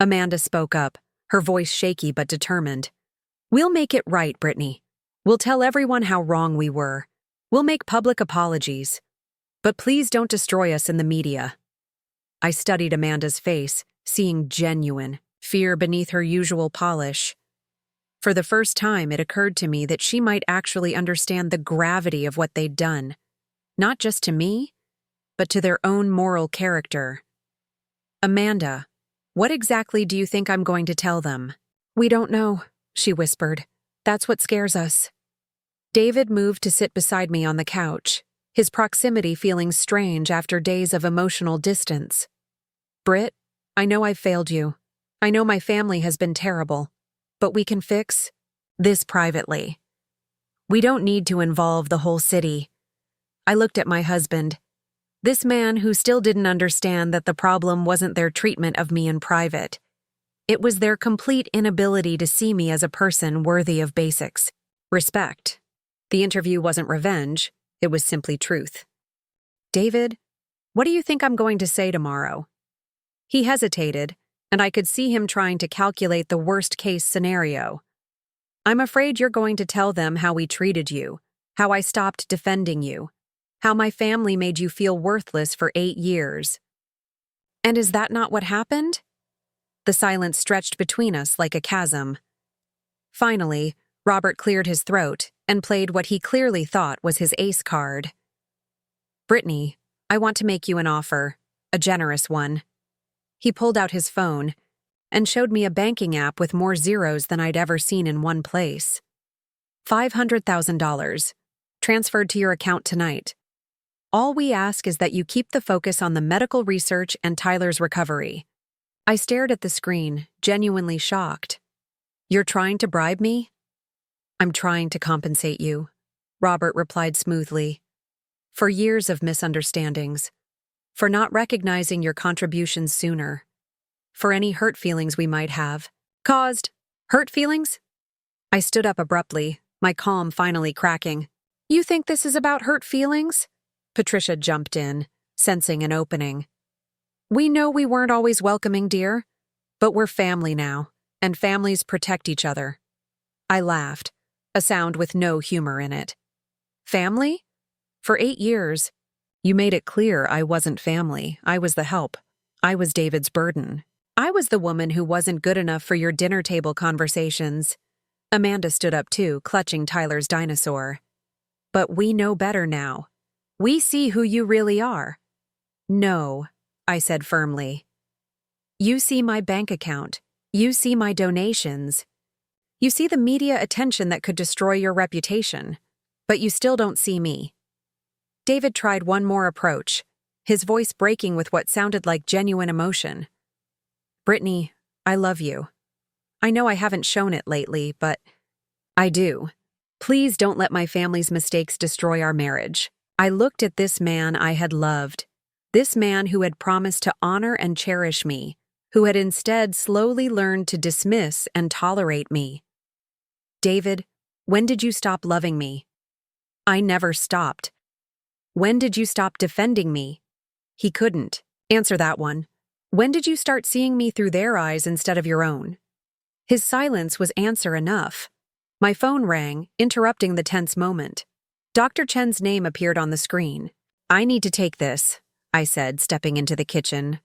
Amanda spoke up, her voice shaky but determined. We'll make it right, Brittany. We'll tell everyone how wrong we were. We'll make public apologies. But please don't destroy us in the media. I studied Amanda's face, seeing genuine fear beneath her usual polish. For the first time, it occurred to me that she might actually understand the gravity of what they'd done, not just to me, but to their own moral character. Amanda, what exactly do you think I'm going to tell them? We don't know, she whispered. That's what scares us. David moved to sit beside me on the couch, his proximity feeling strange after days of emotional distance. Britt, I know I've failed you. I know my family has been terrible, but we can fix this privately. We don't need to involve the whole city. I looked at my husband, this man who still didn't understand that the problem wasn't their treatment of me in private. It was their complete inability to see me as a person worthy of basics. Respect. The interview wasn't revenge, it was simply truth. David, what do you think I'm going to say tomorrow? He hesitated, and I could see him trying to calculate the worst-case scenario. I'm afraid you're going to tell them how we treated you, how I stopped defending you, how my family made you feel worthless for 8 years. And is that not what happened? The silence stretched between us like a chasm. Finally, Robert cleared his throat and played what he clearly thought was his ace card. Brittany, I want to make you an offer, a generous one. He pulled out his phone and showed me a banking app with more zeros than I'd ever seen in one place. $500,000, transferred to your account tonight. All we ask is that you keep the focus on the medical research and Tyler's recovery. I stared at the screen, genuinely shocked. You're trying to bribe me? I'm trying to compensate you, Robert replied smoothly. For years of misunderstandings. For not recognizing your contributions sooner. For any hurt feelings we might have. Caused. Hurt feelings? I stood up abruptly, my calm finally cracking. You think this is about hurt feelings? Patricia jumped in, sensing an opening. We know we weren't always welcoming, dear, but we're family now, and families protect each other. I laughed, a sound with no humor in it. Family? For 8 years, you made it clear I wasn't family. I was the help. I was David's burden. I was the woman who wasn't good enough for your dinner table conversations. Amanda stood up too, clutching Tyler's dinosaur. But we know better now. We see who you really are. No, I said firmly. You see my bank account. You see my donations. You see the media attention that could destroy your reputation. But you still don't see me. David tried one more approach, his voice breaking with what sounded like genuine emotion. Brittany, I love you. I know I haven't shown it lately, but I do. Please don't let my family's mistakes destroy our marriage. I looked at this man I had loved, this man who had promised to honor and cherish me, who had instead slowly learned to dismiss and tolerate me. David, when did you stop loving me? I never stopped. When did you stop defending me? He couldn't. Answer that one. When did you start seeing me through their eyes instead of your own? His silence was answer enough. My phone rang, interrupting the tense moment. Dr. Chen's name appeared on the screen. I need to take this, I said, stepping into the kitchen.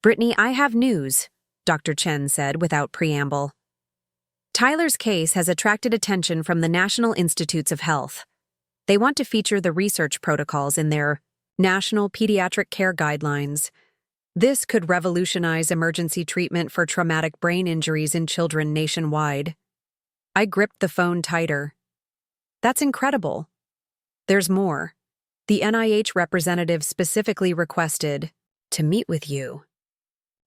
Brittany, I have news, Dr. Chen said without preamble. Tyler's case has attracted attention from the National Institutes of Health. They want to feature the research protocols in their National Pediatric Care Guidelines. This could revolutionize emergency treatment for traumatic brain injuries in children nationwide. I gripped the phone tighter. That's incredible. There's more. The NIH representative specifically requested to meet with you.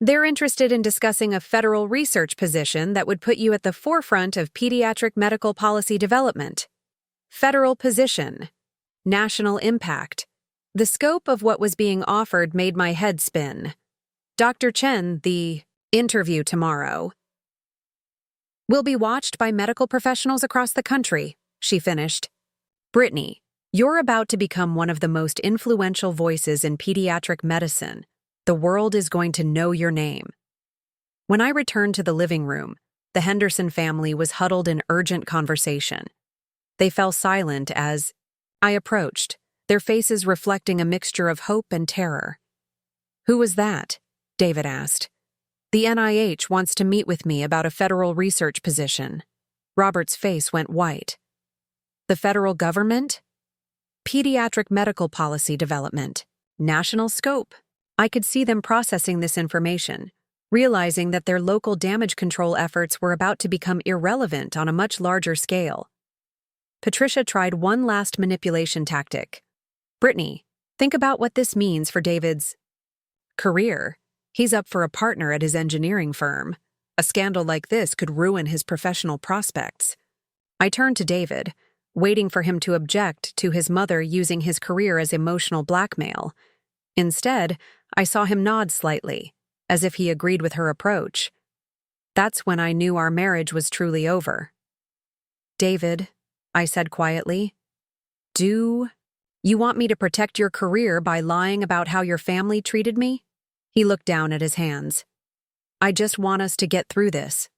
They're interested in discussing a federal research position that would put you at the forefront of pediatric medical policy development. Federal position. national impact. The scope of what was being offered made my head spin. Dr. Chen, the interview tomorrow will be watched by medical professionals across the country, she finished. Brittany, you're about to become one of the most influential voices in pediatric medicine. The world is going to know your name. When I returned to the living room, the Henderson family was huddled in urgent conversation. They fell silent as I approached, their faces reflecting a mixture of hope and terror. "Who was that?" David asked. "The NIH wants to meet with me about a federal research position." Robert's face went white. "The federal government?" "Pediatric medical policy development. National scope." I could see them processing this information, realizing that their local damage control efforts were about to become irrelevant on a much larger scale. Patricia tried one last manipulation tactic. "Brittany, think about what this means for David's career. He's up for a partner at his engineering firm. A scandal like this could ruin his professional prospects." I turned to David, waiting for him to object to his mother using his career as emotional blackmail. Instead, I saw him nod slightly, as if he agreed with her approach. That's when I knew our marriage was truly over. "David," I said quietly, "do you want me to protect your career by lying about how your family treated me?" He looked down at his hands. "I just want us to get through this."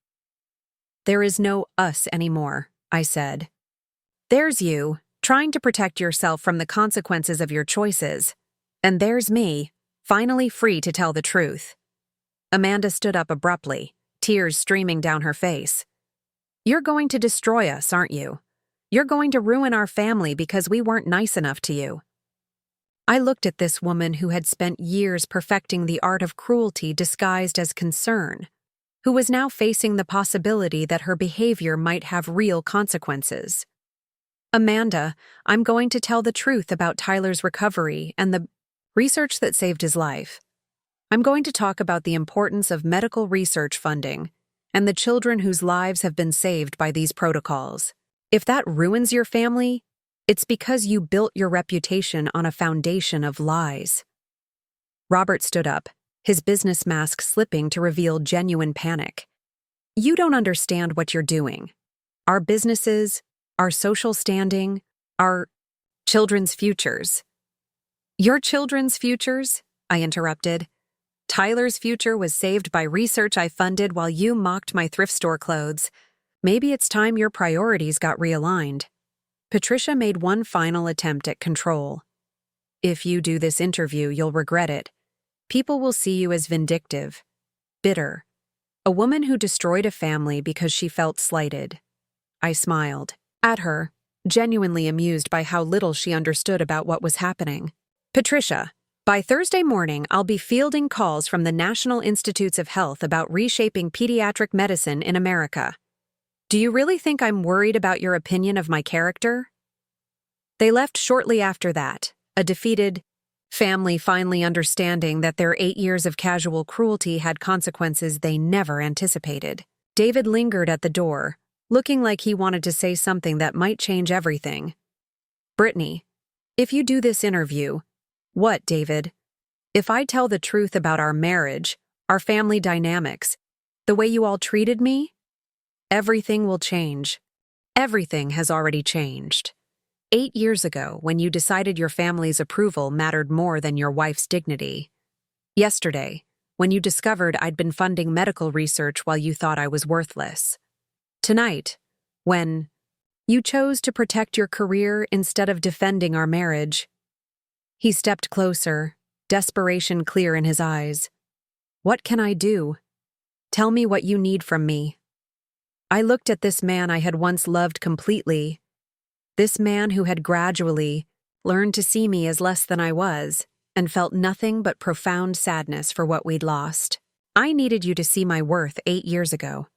"There is no us anymore," I said. "There's you, trying to protect yourself from the consequences of your choices. And there's me, finally free to tell the truth." Amanda stood up abruptly, tears streaming down her face. "You're going to destroy us, aren't you? You're going to ruin our family because we weren't nice enough to you." I looked at this woman who had spent years perfecting the art of cruelty disguised as concern, who was now facing the possibility that her behavior might have real consequences. "Amanda, I'm going to tell the truth about Tyler's recovery and the research that saved his life. I'm going to talk about the importance of medical research funding and the children whose lives have been saved by these protocols. If that ruins your family, it's because you built your reputation on a foundation of lies." Robert stood up, his business mask slipping to reveal genuine panic. "You don't understand what you're doing. Our businesses, our social standing, our children's futures." "Your children's futures?" I interrupted. "Tyler's future was saved by research I funded while you mocked my thrift store clothes. Maybe it's time your priorities got realigned." Patricia made one final attempt at control. "If you do this interview, you'll regret it. People will see you as vindictive, bitter, a woman who destroyed a family because she felt slighted." I smiled at her, genuinely amused by how little she understood about what was happening. "Patricia, by Thursday morning, I'll be fielding calls from the National Institutes of Health about reshaping pediatric medicine in America. Do you really think I'm worried about your opinion of my character?" They left shortly after that, a defeated family finally understanding that their 8 years of casual cruelty had consequences they never anticipated. David lingered at the door, looking like he wanted to say something that might change everything. "Brittany, if you do this interview—" "What, David?" "If I tell the truth about our marriage, our family dynamics, the way you all treated me, everything will change." Everything has already changed. 8 years ago, when you decided your family's approval mattered more than your wife's dignity. Yesterday, when you discovered I'd been funding medical research while you thought I was worthless. Tonight, when you chose to protect your career instead of defending our marriage. He stepped closer, desperation clear in his eyes. "What can I do? Tell me what you need from me." I looked at this man I had once loved completely, this man who had gradually learned to see me as less than I was, and felt nothing but profound sadness for what we'd lost. "I needed you to see my worth 8 years ago.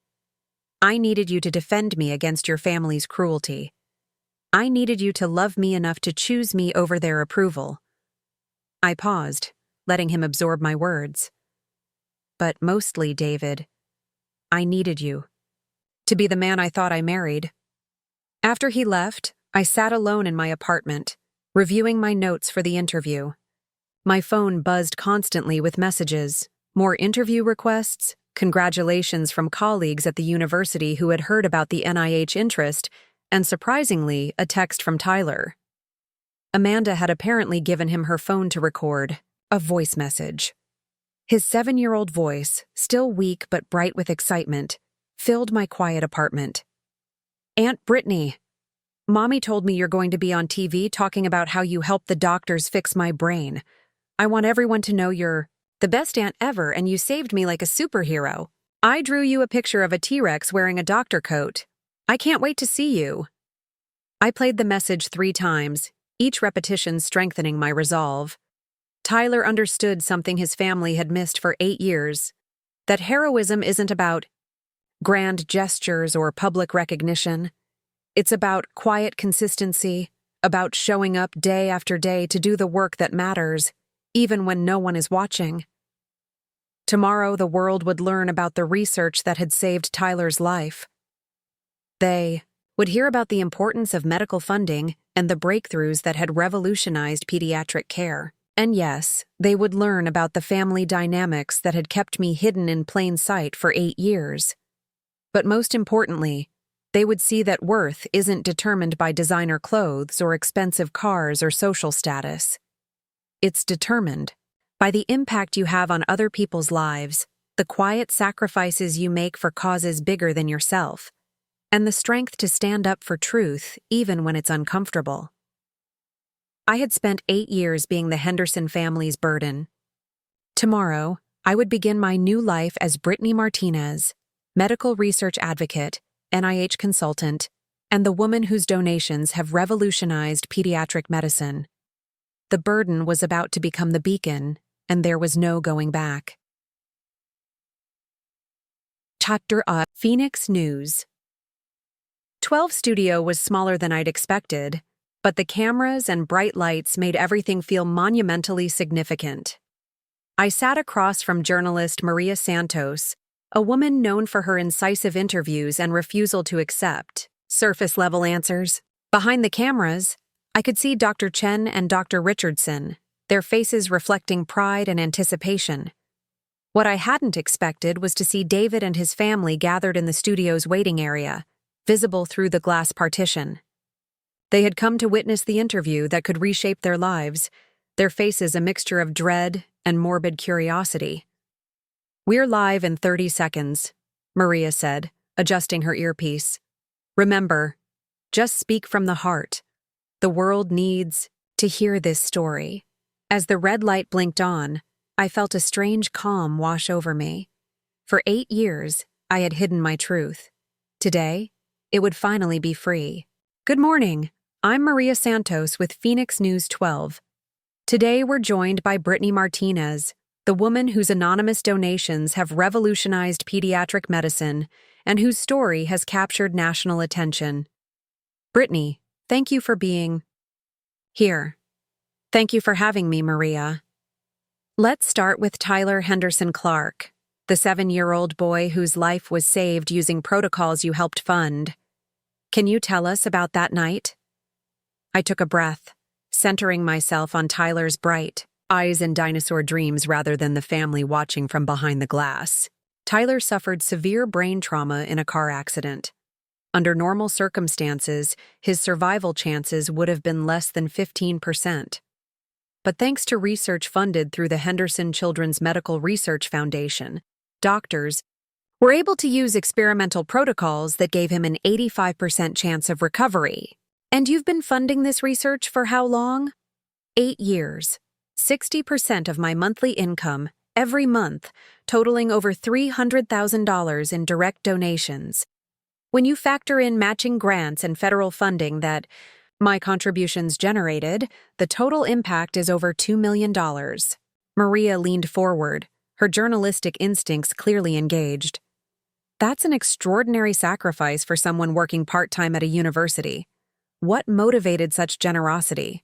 I needed you to defend me against your family's cruelty. I needed you to love me enough to choose me over their approval." I paused, letting him absorb my words. "But mostly, David, I needed you to be the man I thought I married." After he left, I sat alone in my apartment, reviewing my notes for the interview. My phone buzzed constantly with messages, more interview requests, congratulations from colleagues at the university who had heard about the NIH interest, and surprisingly, a text from Tyler. Amanda had apparently given him her phone to record a voice message. His 7-year-old voice, still weak but bright with excitement, filled my quiet apartment. "Aunt Brittany, Mommy told me you're going to be on TV talking about how you helped the doctors fix my brain. I want everyone to know you're the best aunt ever and you saved me like a superhero. I drew you a picture of a T-Rex wearing a doctor coat. I can't wait to see you." I played the message 3 times, each repetition strengthening my resolve. Tyler understood something his family had missed for 8 years, that heroism isn't about grand gestures or public recognition. It's about quiet consistency, about showing up day after day to do the work that matters, even when no one is watching. Tomorrow, the world would learn about the research that had saved Tyler's life. They would hear about the importance of medical funding and the breakthroughs that had revolutionized pediatric care. And yes, they would learn about the family dynamics that had kept me hidden in plain sight for 8 years. But most importantly, they would see that worth isn't determined by designer clothes or expensive cars or social status. It's determined by the impact you have on other people's lives, the quiet sacrifices you make for causes bigger than yourself, and the strength to stand up for truth even when it's uncomfortable. I had spent 8 years being the Henderson family's burden. Tomorrow, I would begin my new life as Brittany Martinez, medical research advocate, NIH consultant, and the woman whose donations have revolutionized pediatric medicine. The burden was about to become the beacon, and there was no going back. Chapter Phoenix News. 12 Studio was smaller than I'd expected, but the cameras and bright lights made everything feel monumentally significant. I sat across from journalist Maria Santos, a woman known for her incisive interviews and refusal to accept surface-level answers. Behind the cameras, I could see Dr. Chen and Dr. Richardson, their faces reflecting pride and anticipation. What I hadn't expected was to see David and his family gathered in the studio's waiting area, visible through the glass partition. They had come to witness the interview that could reshape their lives, their faces a mixture of dread and morbid curiosity. "We're live in 30 seconds, Maria said, adjusting her earpiece. "Remember, just speak from the heart. The world needs to hear this story." As the red light blinked on, I felt a strange calm wash over me. For 8 years, I had hidden my truth. Today, it would finally be free. "Good morning. I'm Maria Santos with Phoenix News 12. Today we're joined by Brittany Martinez, the woman whose anonymous donations have revolutionized pediatric medicine and whose story has captured national attention. Brittany, thank you for being here. Thank you for having me, Maria." Let's start with Tyler Henderson Clark, the 7-year-old boy whose life was saved using protocols you helped fund. Can you tell us about that night? I took a breath, centering myself on Tyler's bright eyes and dinosaur dreams rather than the family watching from behind the glass. Tyler suffered severe brain trauma in a car accident. Under normal circumstances, his survival chances would have been less than 15%. But thanks to research funded through the Henderson Children's Medical Research Foundation, doctors were able to use experimental protocols that gave him an 85% chance of recovery. And you've been funding this research for how long? 8 years. 60% of my monthly income, every month, totaling over $300,000 in direct donations. When you factor in matching grants and federal funding that my contributions generated, the total impact is over $2 million. Maria leaned forward, her journalistic instincts clearly engaged. That's an extraordinary sacrifice for someone working part-time at a university. What motivated such generosity?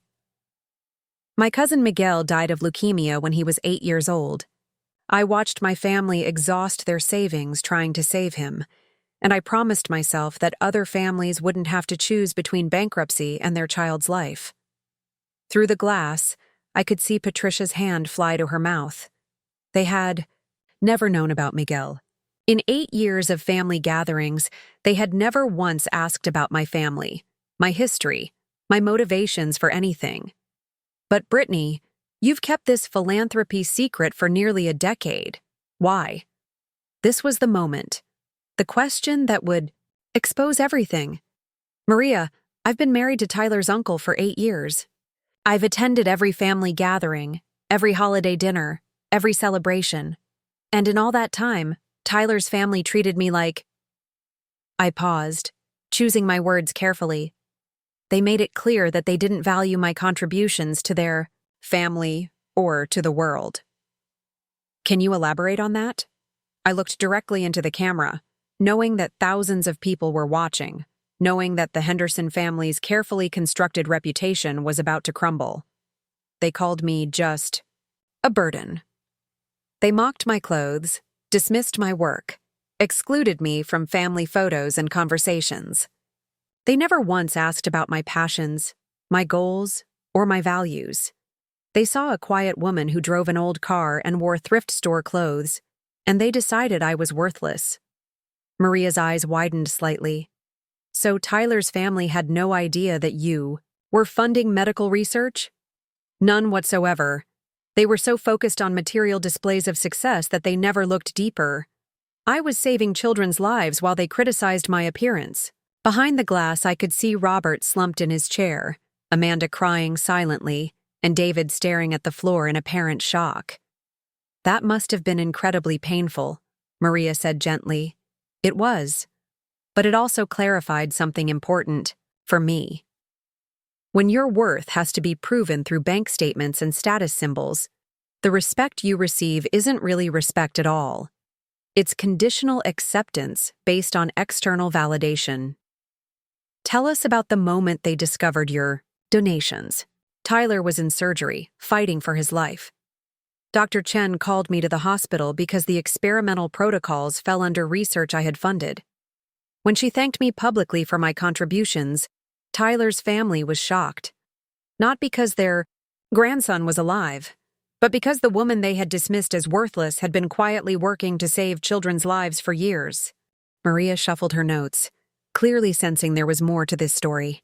My cousin Miguel died of leukemia when he was 8 years old. I watched my family exhaust their savings trying to save him, and I promised myself that other families wouldn't have to choose between bankruptcy and their child's life. Through the glass, I could see Patricia's hand fly to her mouth. They had never known about Miguel. In 8 years of family gatherings, they had never once asked about my family, my history, my motivations for anything. But Brittany, you've kept this philanthropy secret for nearly a decade. Why? This was the moment. The question that would expose everything. Maria, I've been married to Tyler's uncle for 8 years. I've attended every family gathering, every holiday dinner, every celebration. And in all that time, Tyler's family treated me like— I paused, choosing my words carefully. They made it clear that they didn't value my contributions to their family or to the world. Can you elaborate on that? I looked directly into the camera, knowing that thousands of people were watching, knowing that the Henderson family's carefully constructed reputation was about to crumble. They called me just a burden. They mocked my clothes, dismissed my work, excluded me from family photos and conversations. They never once asked about my passions, my goals, or my values. They saw a quiet woman who drove an old car and wore thrift store clothes, and they decided I was worthless. Maria's eyes widened slightly. So Tyler's family had no idea that you were funding medical research? None whatsoever. They were so focused on material displays of success that they never looked deeper. I was saving children's lives while they criticized my appearance. Behind the glass, I could see Robert slumped in his chair, Amanda crying silently, and David staring at the floor in apparent shock. That must have been incredibly painful, Maria said gently. It was. But it also clarified something important for me. When your worth has to be proven through bank statements and status symbols, the respect you receive isn't really respect at all. It's conditional acceptance based on external validation. Tell us about the moment they discovered your donations. Tyler was in surgery, fighting for his life. Dr. Chen called me to the hospital because the experimental protocols fell under research I had funded. When she thanked me publicly for my contributions, Tyler's family was shocked. Not because their grandson was alive, but because the woman they had dismissed as worthless had been quietly working to save children's lives for years. Maria shuffled her notes, clearly sensing there was more to this story.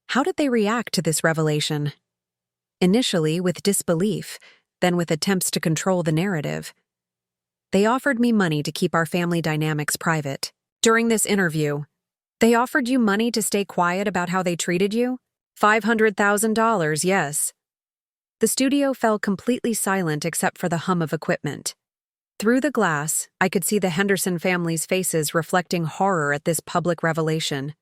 How did they react to this revelation? Initially with disbelief, then with attempts to control the narrative. They offered me money to keep our family dynamics private. During this interview, they offered you money to stay quiet about how they treated you? $500,000, yes. The studio fell completely silent except for the hum of equipment. Through the glass, I could see the Henderson family's faces reflecting horror at this public revelation.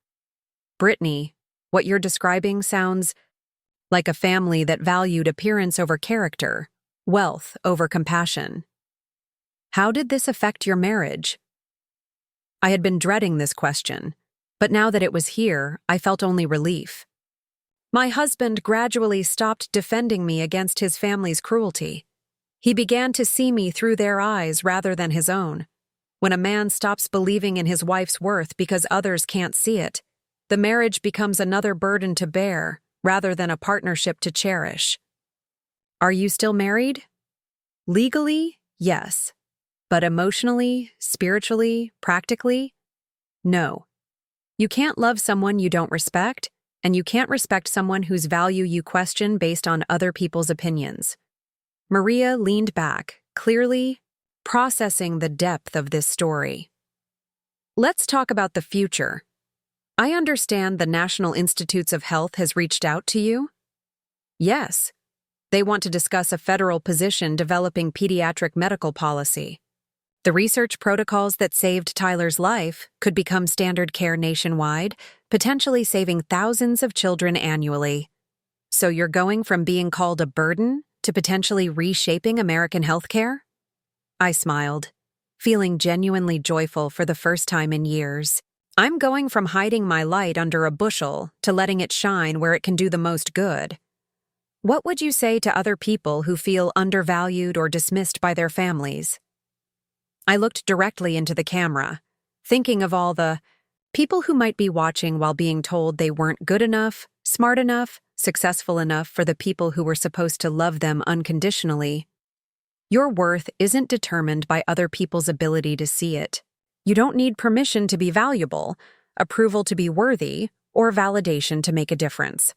Brittany, what you're describing sounds like a family that valued appearance over character, wealth over compassion. How did this affect your marriage? I had been dreading this question, but now that it was here, I felt only relief. My husband gradually stopped defending me against his family's cruelty. He began to see me through their eyes rather than his own. When a man stops believing in his wife's worth because others can't see it, the marriage becomes another burden to bear rather than a partnership to cherish. Are you still married? Legally, yes. But emotionally, spiritually, practically? No. You can't love someone you don't respect, and you can't respect someone whose value you question based on other people's opinions. Maria leaned back, clearly processing the depth of this story. Let's talk about the future. I understand the National Institutes of Health has reached out to you? Yes. They want to discuss a federal position developing pediatric medical policy. The research protocols that saved Tyler's life could become standard care nationwide, potentially saving thousands of children annually. So you're going from being called a burden to potentially reshaping American healthcare? I smiled, feeling genuinely joyful for the first time in years. I'm going from hiding my light under a bushel to letting it shine where it can do the most good. What would you say to other people who feel undervalued or dismissed by their families? I looked directly into the camera, thinking of all the people who might be watching while being told they weren't good enough, smart enough, successful enough for the people who were supposed to love them unconditionally. Your worth isn't determined by other people's ability to see it. You don't need permission to be valuable, approval to be worthy, or validation to make a difference.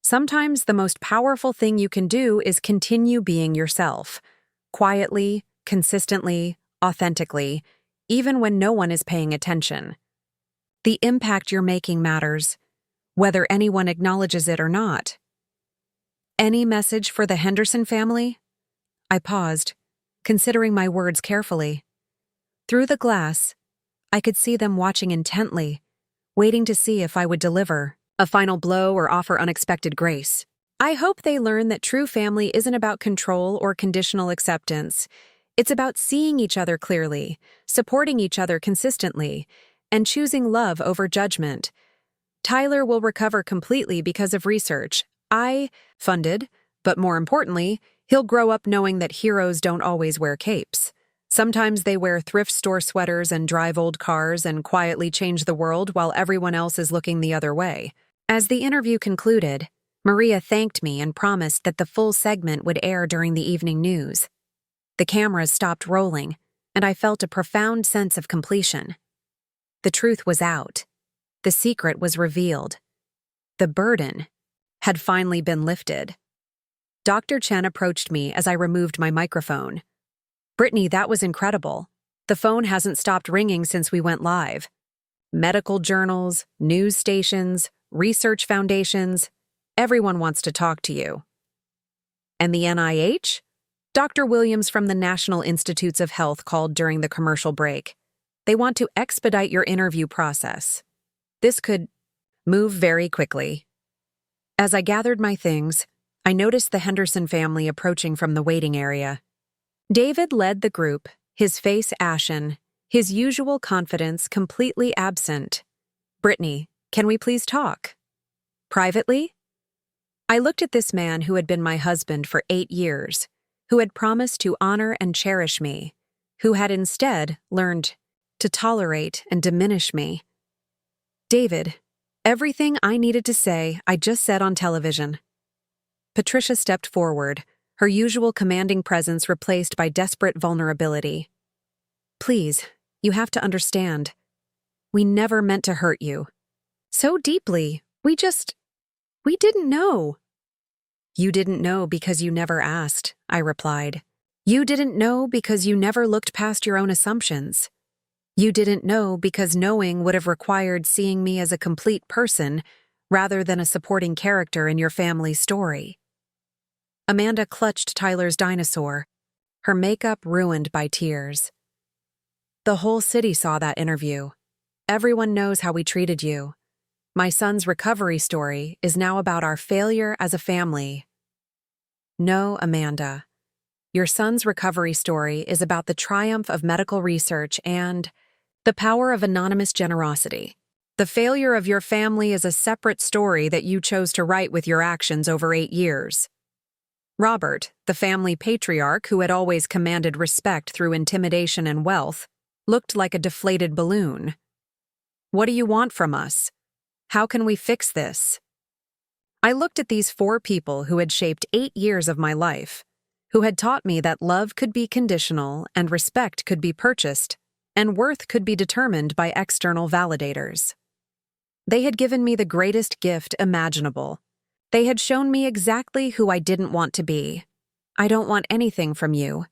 Sometimes the most powerful thing you can do is continue being yourself, quietly, consistently, authentically, even when no one is paying attention. The impact you're making matters, whether anyone acknowledges it or not. Any message for the Henderson family? I paused, considering my words carefully. Through the glass, I could see them watching intently, waiting to see if I would deliver a final blow or offer unexpected grace. I hope they learn that true family isn't about control or conditional acceptance. It's about seeing each other clearly, supporting each other consistently, and choosing love over judgment. Tyler will recover completely because of research I funded, but more importantly, he'll grow up knowing that heroes don't always wear capes. Sometimes they wear thrift store sweaters and drive old cars and quietly change the world while everyone else is looking the other way. As the interview concluded, Maria thanked me and promised that the full segment would air during the evening news. The cameras stopped rolling, and I felt a profound sense of completion. The truth was out. The secret was revealed. The burden had finally been lifted. Dr. Chen approached me as I removed my microphone. "Brittany, that was incredible. The phone hasn't stopped ringing since we went live. Medical journals, news stations, research foundations, everyone wants to talk to you." "And the NIH?" Dr. Williams from the National Institutes of Health called during the commercial break. "They want to expedite your interview process. This could move very quickly." As I gathered my things, I noticed the Henderson family approaching from the waiting area. David led the group, his face ashen, his usual confidence completely absent. "Brittany, can we please talk?" "Privately?" I looked at this man who had been my husband for 8 years, who had promised to honor and cherish me, who had instead learned to tolerate and diminish me. "David, everything I needed to say, I just said on television." Patricia stepped forward, her usual commanding presence replaced by desperate vulnerability. "Please, you have to understand. We never meant to hurt you. So deeply, we didn't know." "You didn't know because you never asked," I replied. "You didn't know because you never looked past your own assumptions. You didn't know because knowing would have required seeing me as a complete person rather than a supporting character in your family's story." Amanda clutched Tyler's dinosaur, her makeup ruined by tears. "The whole city saw that interview. Everyone knows how we treated you. My son's recovery story is now about our failure as a family." "No, Amanda. Your son's recovery story is about the triumph of medical research and the power of anonymous generosity. The failure of your family is a separate story that you chose to write with your actions over 8 years. Robert, the family patriarch who had always commanded respect through intimidation and wealth, looked like a deflated balloon. What do you want from us? How can we fix this? I looked at these 4 people who had shaped 8 years of my life, who had taught me that love could be conditional and respect could be purchased, and worth could be determined by external validators. They had given me the greatest gift imaginable. They had shown me exactly who I didn't want to be. "I don't want anything from you,"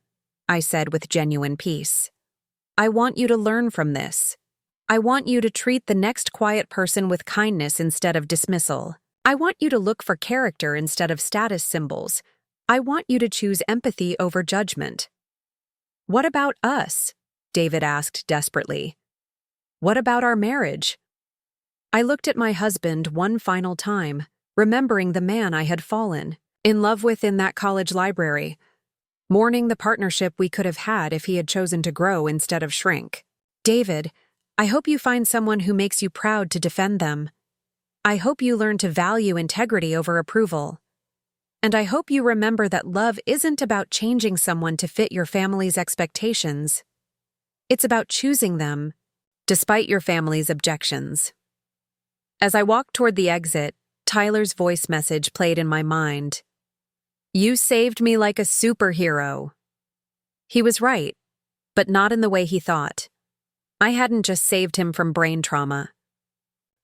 I said with genuine peace. "I want you to learn from this. I want you to treat the next quiet person with kindness instead of dismissal. I want you to look for character instead of status symbols. I want you to choose empathy over judgment." "What about us?" David asked desperately. "What about our marriage?" I looked at my husband one final time, remembering the man I had fallen in love with in that college library, mourning the partnership we could have had if he had chosen to grow instead of shrink. "David, I hope you find someone who makes you proud to defend them. I hope you learn to value integrity over approval. And I hope you remember that love isn't about changing someone to fit your family's expectations. It's about choosing them, despite your family's objections." As I walked toward the exit, Tyler's voice message played in my mind. "You saved me like a superhero." He was right, but not in the way he thought. I hadn't just saved him from brain trauma.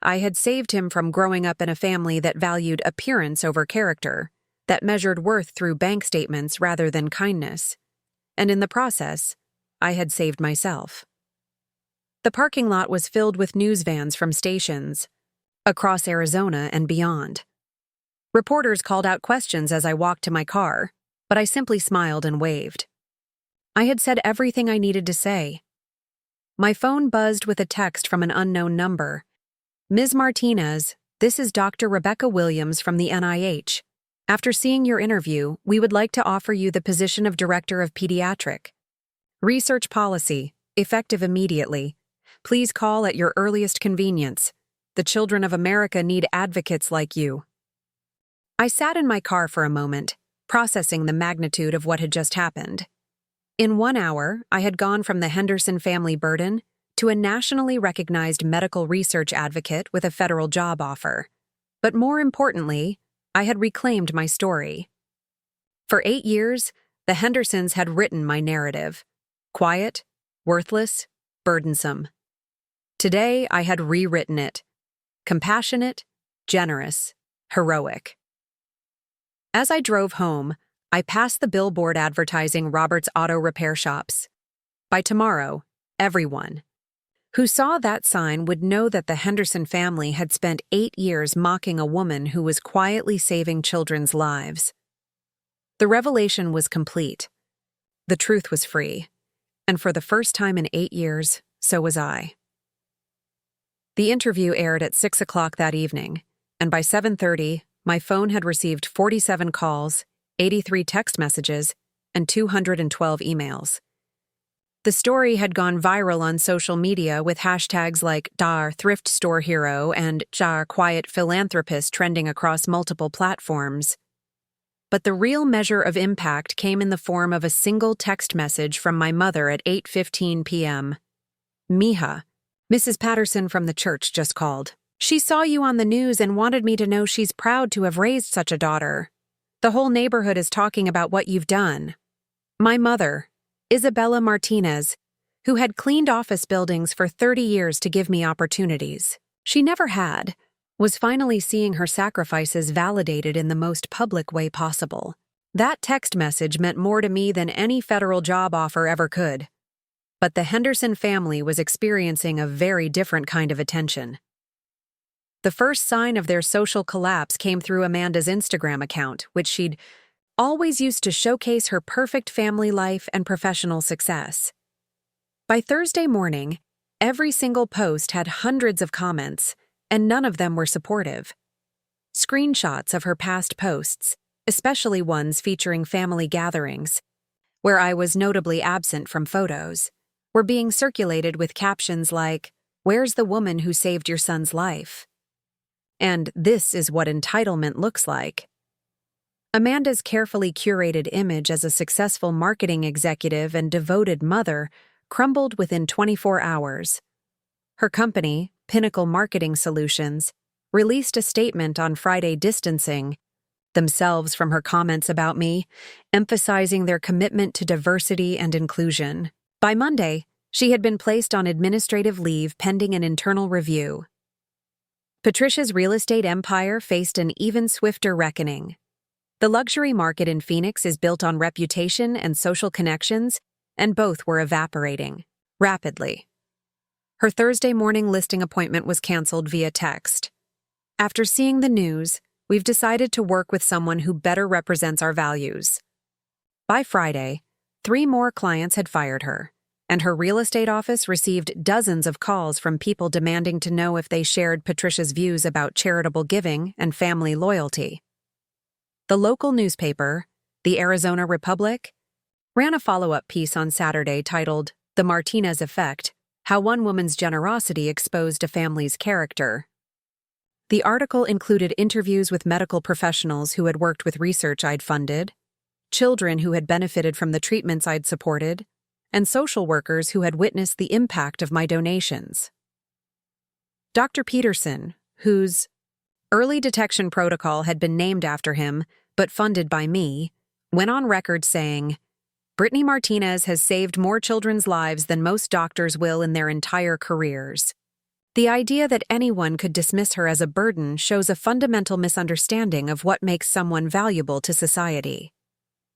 I had saved him from growing up in a family that valued appearance over character, that measured worth through bank statements rather than kindness. And in the process, I had saved myself. The parking lot was filled with news vans from stations across Arizona and beyond. Reporters called out questions as I walked to my car, but I simply smiled and waved. I had said everything I needed to say. My phone buzzed with a text from an unknown number. "Ms. Martinez, this is Dr. Rebecca Williams from the NIH. After seeing your interview, we would like to offer you the position of Director of Pediatric Research Policy, effective immediately. Please call at your earliest convenience. The children of America need advocates like you." I sat in my car for a moment, processing the magnitude of what had just happened. In 1 hour, I had gone from the Henderson family burden to a nationally recognized medical research advocate with a federal job offer. But more importantly, I had reclaimed my story. For 8 years, the Hendersons had written my narrative. Quiet, worthless, burdensome. Today, I had rewritten it. Compassionate, generous, heroic. As I drove home, I passed the billboard advertising Robert's auto repair shops. By tomorrow, everyone who saw that sign would know that the Henderson family had spent 8 years mocking a woman who was quietly saving children's lives. The revelation was complete. The truth was free. And for the first time in 8 years, so was I. The interview aired at 6 o'clock that evening, and by 7:30, my phone had received 47 calls, 83 text messages, and 212 emails. The story had gone viral on social media with hashtags like "Dar Thrift Store Hero" and "Jar Quiet Philanthropist" trending across multiple platforms. But the real measure of impact came in the form of a single text message from my mother at 8:15 p.m. "Mija, Mrs. Patterson from the church just called. She saw you on the news and wanted me to know she's proud to have raised such a daughter. The whole neighborhood is talking about what you've done." My mother, Isabella Martinez, who had cleaned office buildings for 30 years to give me opportunities she never had, was finally seeing her sacrifices validated in the most public way possible. That text message meant more to me than any federal job offer ever could. But the Henderson family was experiencing a very different kind of attention. The first sign of their social collapse came through Amanda's Instagram account, which she'd always used to showcase her perfect family life and professional success. By Thursday morning, every single post had hundreds of comments, and none of them were supportive. Screenshots of her past posts, especially ones featuring family gatherings, where I was notably absent from photos, were being circulated with captions like, "Where's the woman who saved your son's life?" And "This is what entitlement looks like." Amanda's carefully curated image as a successful marketing executive and devoted mother crumbled within 24 hours. Her company, Pinnacle Marketing Solutions, released a statement on Friday distancing themselves from her comments about me, emphasizing their commitment to diversity and inclusion. By Monday, she had been placed on administrative leave pending an internal review. Patricia's real estate empire faced an even swifter reckoning. The luxury market in Phoenix is built on reputation and social connections, and both were evaporating rapidly. Her Thursday morning listing appointment was canceled via text. "After seeing the news, we've decided to work with someone who better represents our values." By Friday, 3 more clients had fired her, and her real estate office received dozens of calls from people demanding to know if they shared Patricia's views about charitable giving and family loyalty. The local newspaper, the Arizona Republic, ran a follow-up piece on Saturday titled "The Martinez Effect: How One Woman's Generosity Exposed a Family's Character." The article included interviews with medical professionals who had worked with research I'd funded, children who had benefited from the treatments I'd supported, and social workers who had witnessed the impact of my donations. Dr. Peterson, whose Early detection protocol had been named after him, but funded by me, went on record saying, "Brittany Martinez has saved more children's lives than most doctors will in their entire careers." The idea that anyone could dismiss her as a burden shows a fundamental misunderstanding of what makes someone valuable to society.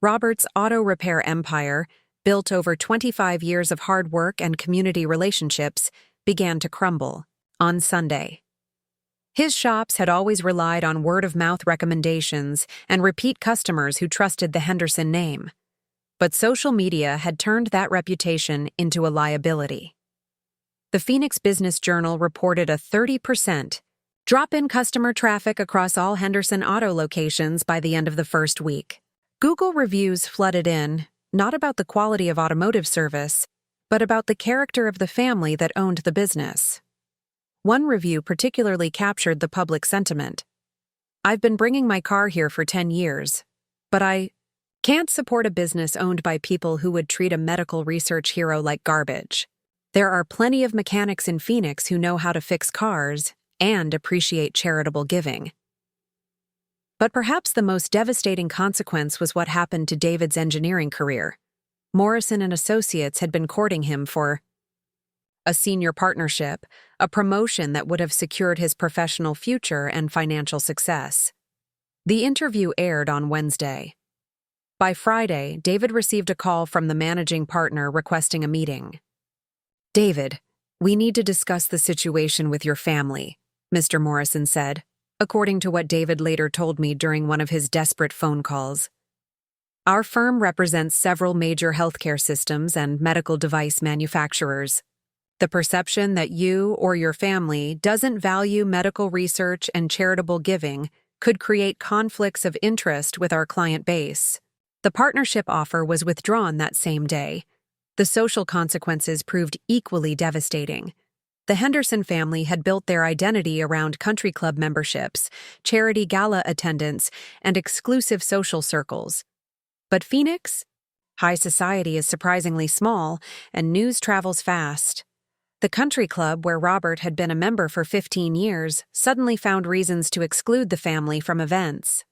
Robert's auto repair empire, built over 25 years of hard work and community relationships, began to crumble on Sunday. His shops had always relied on word-of-mouth recommendations and repeat customers who trusted the Henderson name. But social media had turned that reputation into a liability. The Phoenix Business Journal reported a 30% drop in customer traffic across all Henderson auto locations by the end of the first week. Google reviews flooded in, not about the quality of automotive service, but about the character of the family that owned the business. One review particularly captured the public sentiment. "I've been bringing my car here for 10 years, but I can't support a business owned by people who would treat a medical research hero like garbage. There are plenty of mechanics in Phoenix who know how to fix cars and appreciate charitable giving." But perhaps the most devastating consequence was what happened to David's engineering career. Morrison and Associates had been courting him for a senior partnership, a promotion that would have secured his professional future and financial success. The interview aired on Wednesday. By Friday, David received a call from the managing partner requesting a meeting. "David, we need to discuss the situation with your family," Mr. Morrison said, according to what David later told me during one of his desperate phone calls. "Our firm represents several major healthcare systems and medical device manufacturers. The perception that you or your family doesn't value medical research and charitable giving could create conflicts of interest with our client base." The partnership offer was withdrawn that same day. The social consequences proved equally devastating. The Henderson family had built their identity around country club memberships, charity gala attendance, and exclusive social circles. But Phoenix? High society is surprisingly small, and news travels fast. The country club, where Robert had been a member for 15 years, suddenly found reasons to exclude the family from events.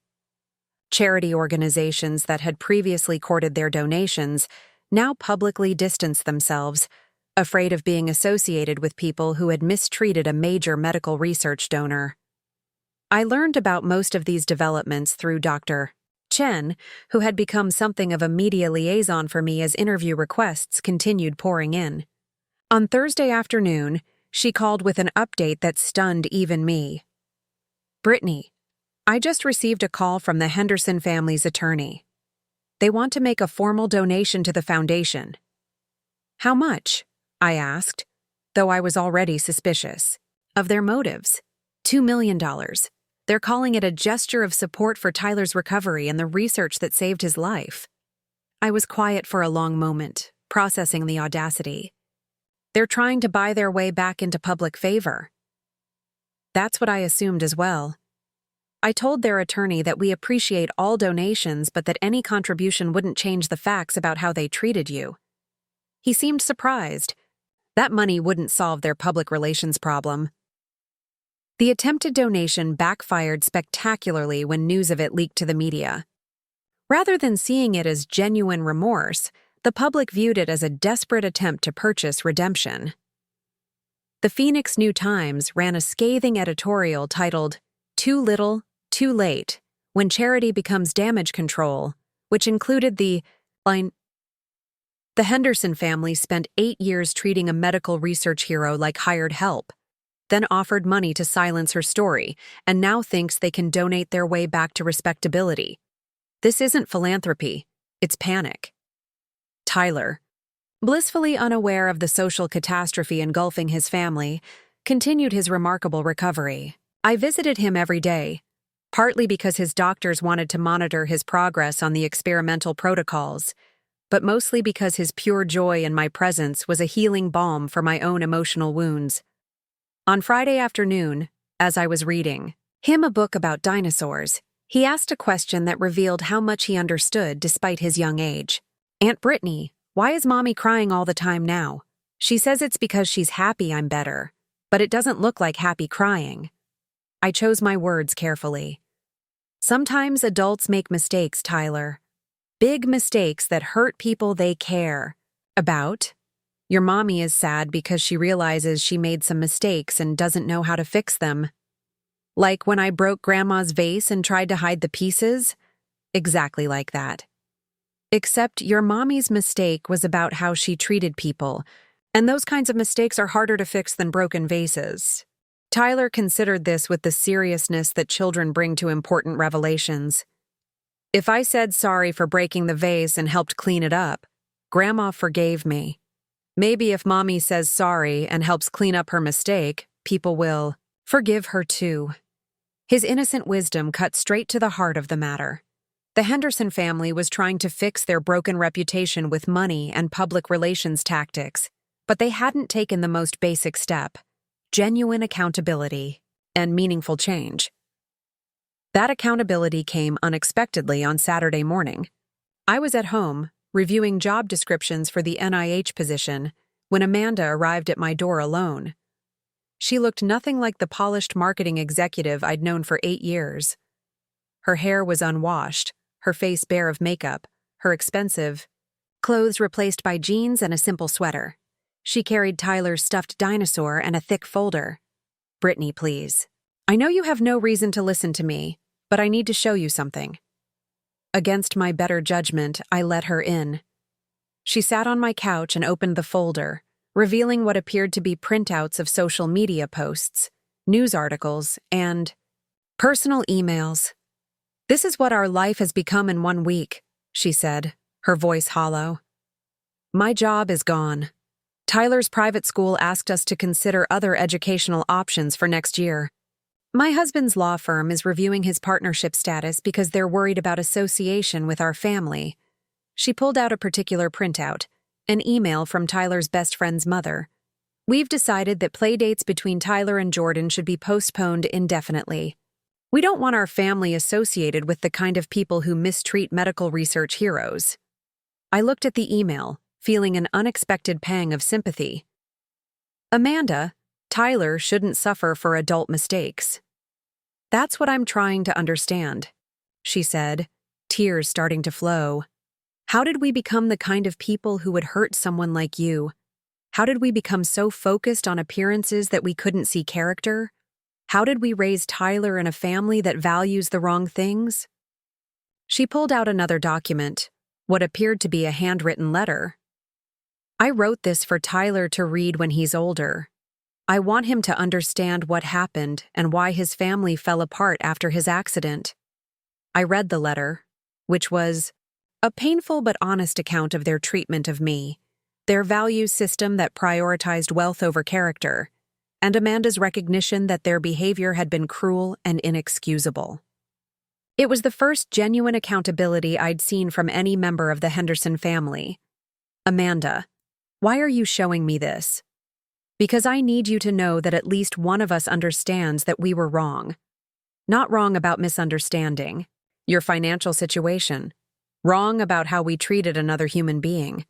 Charity organizations that had previously courted their donations now publicly distanced themselves, afraid of being associated with people who had mistreated a major medical research donor. I learned about most of these developments through Dr. Chen, who had become something of a media liaison for me as interview requests continued pouring in. On Thursday afternoon, she called with an update that stunned even me. "Brittany, I just received a call from the Henderson family's attorney. They want to make a formal donation to the foundation." "How much?" I asked, though I was already suspicious of their motives. $2 million. They're calling it a gesture of support for Tyler's recovery and the research that saved his life. I was quiet for a long moment, processing the audacity. They're trying to buy their way back into public favor. That's what I assumed as well. I told their attorney that we appreciate all donations but that any contribution wouldn't change the facts about how they treated you. He seemed surprised. That money wouldn't solve their public relations problem. The attempted donation backfired spectacularly when news of it leaked to the media. Rather than seeing it as genuine remorse, the public viewed it as a desperate attempt to purchase redemption. The Phoenix New-Times ran a scathing editorial titled, "Too Little, Too Late, When Charity Becomes Damage Control," which included the line, "The Henderson family spent 8 years treating a medical research hero like hired help, then offered money to silence her story, and now thinks they can donate their way back to respectability. This isn't philanthropy, it's panic." Tyler, blissfully unaware of the social catastrophe engulfing his family, continued his remarkable recovery. I visited him every day, partly because his doctors wanted to monitor his progress on the experimental protocols, but mostly because his pure joy in my presence was a healing balm for my own emotional wounds. On Friday afternoon, as I was reading him a book about dinosaurs, he asked a question that revealed how much he understood despite his young age. "Aunt Brittany, why is Mommy crying all the time now? She says it's because she's happy I'm better, but it doesn't look like happy crying." I chose my words carefully. Sometimes adults make mistakes, Tyler. Big mistakes that hurt people they care about. Your mommy is sad because she realizes she made some mistakes and doesn't know how to fix them. Like when I broke Grandma's vase and tried to hide the pieces? Exactly like that. Except your mommy's mistake was about how she treated people, and those kinds of mistakes are harder to fix than broken vases. Tyler considered this with the seriousness that children bring to important revelations. If I said sorry for breaking the vase and helped clean it up, Grandma forgave me. Maybe if Mommy says sorry and helps clean up her mistake, people will forgive her too. His innocent wisdom cut straight to the heart of the matter. The Henderson family was trying to fix their broken reputation with money and public relations tactics, but they hadn't taken the most basic step: genuine accountability and meaningful change. That accountability came unexpectedly on Saturday morning. I was at home, reviewing job descriptions for the NIH position, when Amanda arrived at my door alone. She looked nothing like the polished marketing executive I'd known for 8 years. Her hair was unwashed, her face bare of makeup, her expensive clothes replaced by jeans and a simple sweater. She carried Tyler's stuffed dinosaur and a thick folder. "Brittany, please. I know you have no reason to listen to me, but I need to show you something." Against my better judgment, I let her in. She sat on my couch and opened the folder, revealing what appeared to be printouts of social media posts, news articles, and personal emails. "This is what our life has become in 1 week," she said, her voice hollow. "My job is gone. Tyler's private school asked us to consider other educational options for next year. My husband's law firm is reviewing his partnership status because they're worried about association with our family." She pulled out a particular printout, an email from Tyler's best friend's mother. "We've decided that playdates between Tyler and Jordan should be postponed indefinitely. We don't want our family associated with the kind of people who mistreat medical research heroes." I looked at the email, feeling an unexpected pang of sympathy. "Amanda, Tyler shouldn't suffer for adult mistakes." "That's what I'm trying to understand," she said, tears starting to flow. "How did we become the kind of people who would hurt someone like you? How did we become so focused on appearances that we couldn't see character? How did we raise Tyler in a family that values the wrong things?" She pulled out another document, what appeared to be a handwritten letter. "I wrote this for Tyler to read when he's older. I want him to understand what happened and why his family fell apart after his accident." I read the letter, which was a painful but honest account of their treatment of me, their value system that prioritized wealth over character, and Amanda's recognition that their behavior had been cruel and inexcusable. It was the first genuine accountability I'd seen from any member of the Henderson family. "Amanda, why are you showing me this?" "Because I need you to know that at least one of us understands that we were wrong. Not wrong about misunderstanding your financial situation, wrong about how we treated another human being,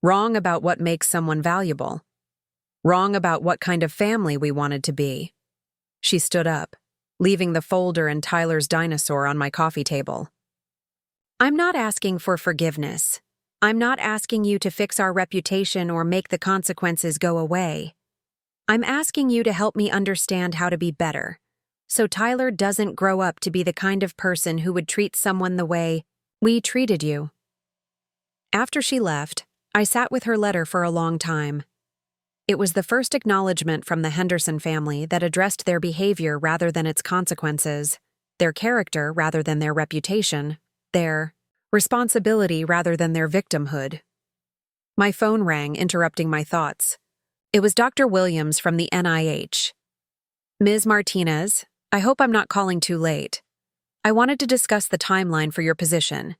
wrong about what makes someone valuable, wrong about what kind of family we wanted to be." She stood up, leaving the folder and Tyler's dinosaur on my coffee table. "I'm not asking for forgiveness. I'm not asking you to fix our reputation or make the consequences go away. I'm asking you to help me understand how to be better, so Tyler doesn't grow up to be the kind of person who would treat someone the way we treated you." After she left, I sat with her letter for a long time. It was the first acknowledgement from the Henderson family that addressed their behavior rather than its consequences, their character rather than their reputation, their responsibility rather than their victimhood. My phone rang, interrupting my thoughts. It was Dr. Williams from the NIH. "Ms. Martinez, I hope I'm not calling too late. I wanted to discuss the timeline for your position.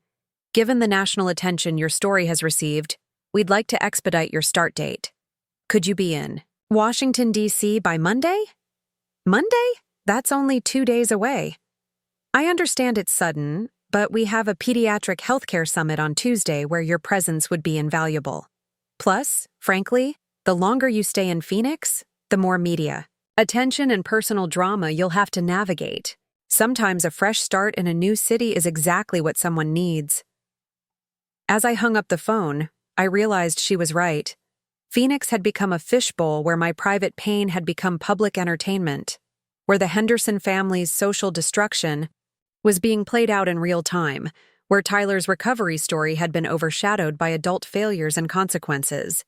Given the national attention your story has received, we'd like to expedite your start date. Could you be in Washington, D.C. by Monday?" "Monday? That's only 2 days away." "I understand it's sudden, but we have a pediatric healthcare summit on Tuesday where your presence would be invaluable. Plus, frankly, the longer you stay in Phoenix, the more media Attention and personal drama you'll have to navigate. Sometimes a fresh start in a new city is exactly what someone needs. As I hung up the phone, I realized she was right. Phoenix had become a fishbowl where my private pain had become public entertainment, where the Henderson family's social destruction was being played out in real time, where Tyler's recovery story had been overshadowed by adult failures and consequences.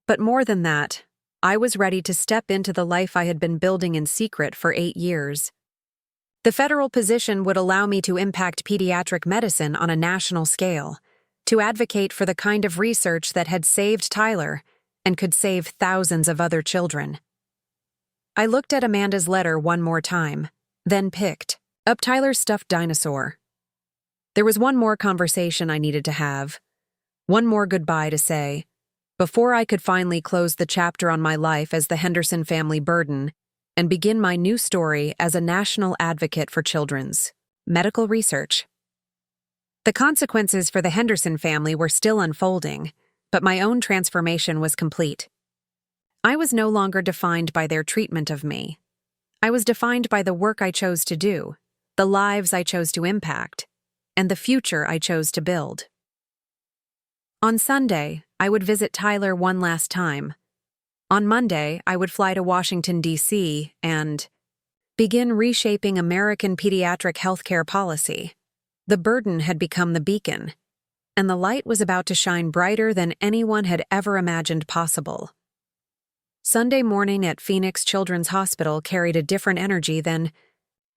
But more than that, I was ready to step into the life I had been building in secret for 8 years. The federal position would allow me to impact pediatric medicine on a national scale, to advocate for the kind of research that had saved Tyler and could save thousands of other children. I looked at Amanda's letter one more time, then picked up Tyler's stuffed dinosaur. There was one more conversation I needed to have, one more goodbye to say, before I could finally close the chapter on my life as the Henderson family burden and begin my new story as a national advocate for children's medical research. The consequences for the Henderson family were still unfolding, but my own transformation was complete. I was no longer defined by their treatment of me. I was defined by the work I chose to do, the lives I chose to impact, and the future I chose to build. On Sunday, I would visit Tyler one last time. On Monday, I would fly to Washington, D.C. and begin reshaping American pediatric healthcare policy. The burden had become the beacon, and the light was about to shine brighter than anyone had ever imagined possible. Sunday morning at Phoenix Children's Hospital carried a different energy than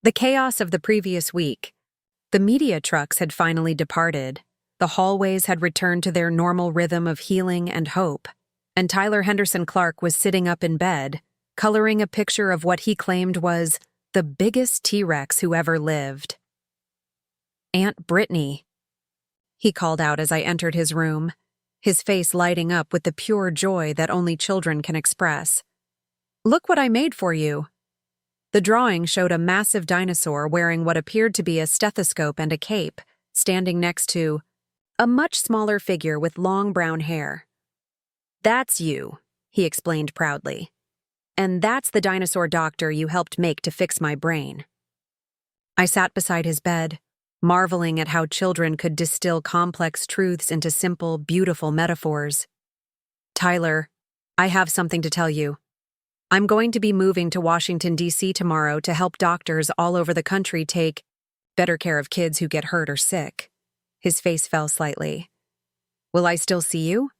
the chaos of the previous week. The media trucks had finally departed. The hallways had returned to their normal rhythm of healing and hope, and Tyler Henderson Clark was sitting up in bed, coloring a picture of what he claimed was the biggest T-Rex who ever lived. "Aunt Brittany," he called out as I entered his room, his face lighting up with the pure joy that only children can express. "Look what I made for you." The drawing showed a massive dinosaur wearing what appeared to be a stethoscope and a cape, standing next to a much smaller figure with long brown hair. "That's you," he explained proudly. "And that's the dinosaur doctor you helped make to fix my brain." I sat beside his bed, marveling at how children could distill complex truths into simple, beautiful metaphors. "Tyler, I have something to tell you. I'm going to be moving to Washington, D.C. tomorrow to help doctors all over the country take better care of kids who get hurt or sick." His face fell slightly. "Will I still see you?"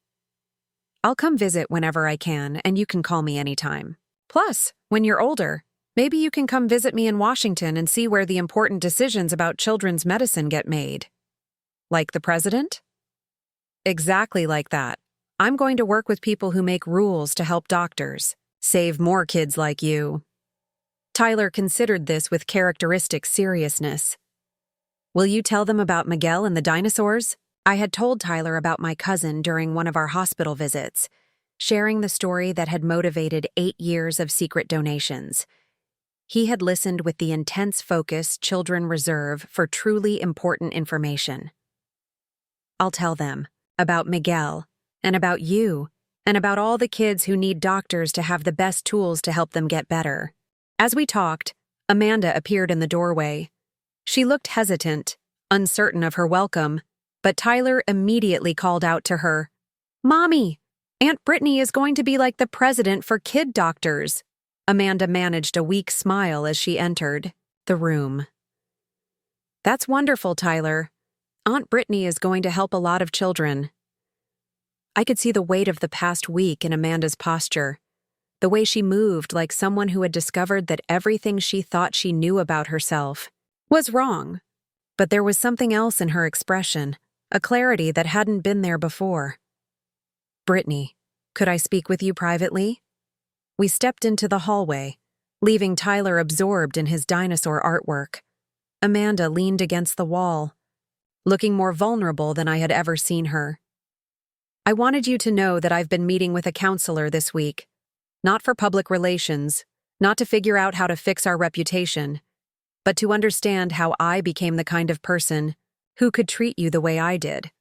"I'll come visit whenever I can, and you can call me anytime. Plus, when you're older, maybe you can come visit me in Washington and see where the important decisions about children's medicine get made." "Like the president?" "Exactly like that. I'm going to work with people who make rules to help doctors save more kids like you." Tyler considered this with characteristic seriousness. "Will you tell them about Miguel and the dinosaurs?" I had told Tyler about my cousin during one of our hospital visits, sharing the story that had motivated 8 years of secret donations. He had listened with the intense focus children reserve for truly important information. "I'll tell them about Miguel, and about you, and about all the kids who need doctors to have the best tools to help them get better." As we talked, Amanda appeared in the doorway. She looked hesitant, uncertain of her welcome, but Tyler immediately called out to her, "Mommy, Aunt Brittany is going to be like the president for kid doctors." Amanda managed a weak smile as she entered the room. "That's wonderful, Tyler. Aunt Brittany is going to help a lot of children." I could see the weight of the past week in Amanda's posture, the way she moved like someone who had discovered that everything she thought she knew about herself was wrong. But there was something else in her expression, a clarity that hadn't been there before. "Brittany, could I speak with you privately?" We stepped into the hallway, leaving Tyler absorbed in his dinosaur artwork. Amanda leaned against the wall, looking more vulnerable than I had ever seen her. "I wanted you to know that I've been meeting with a counselor this week. Not for public relations, not to figure out how to fix our reputation, but to understand how I became the kind of person who could treat you the way I did."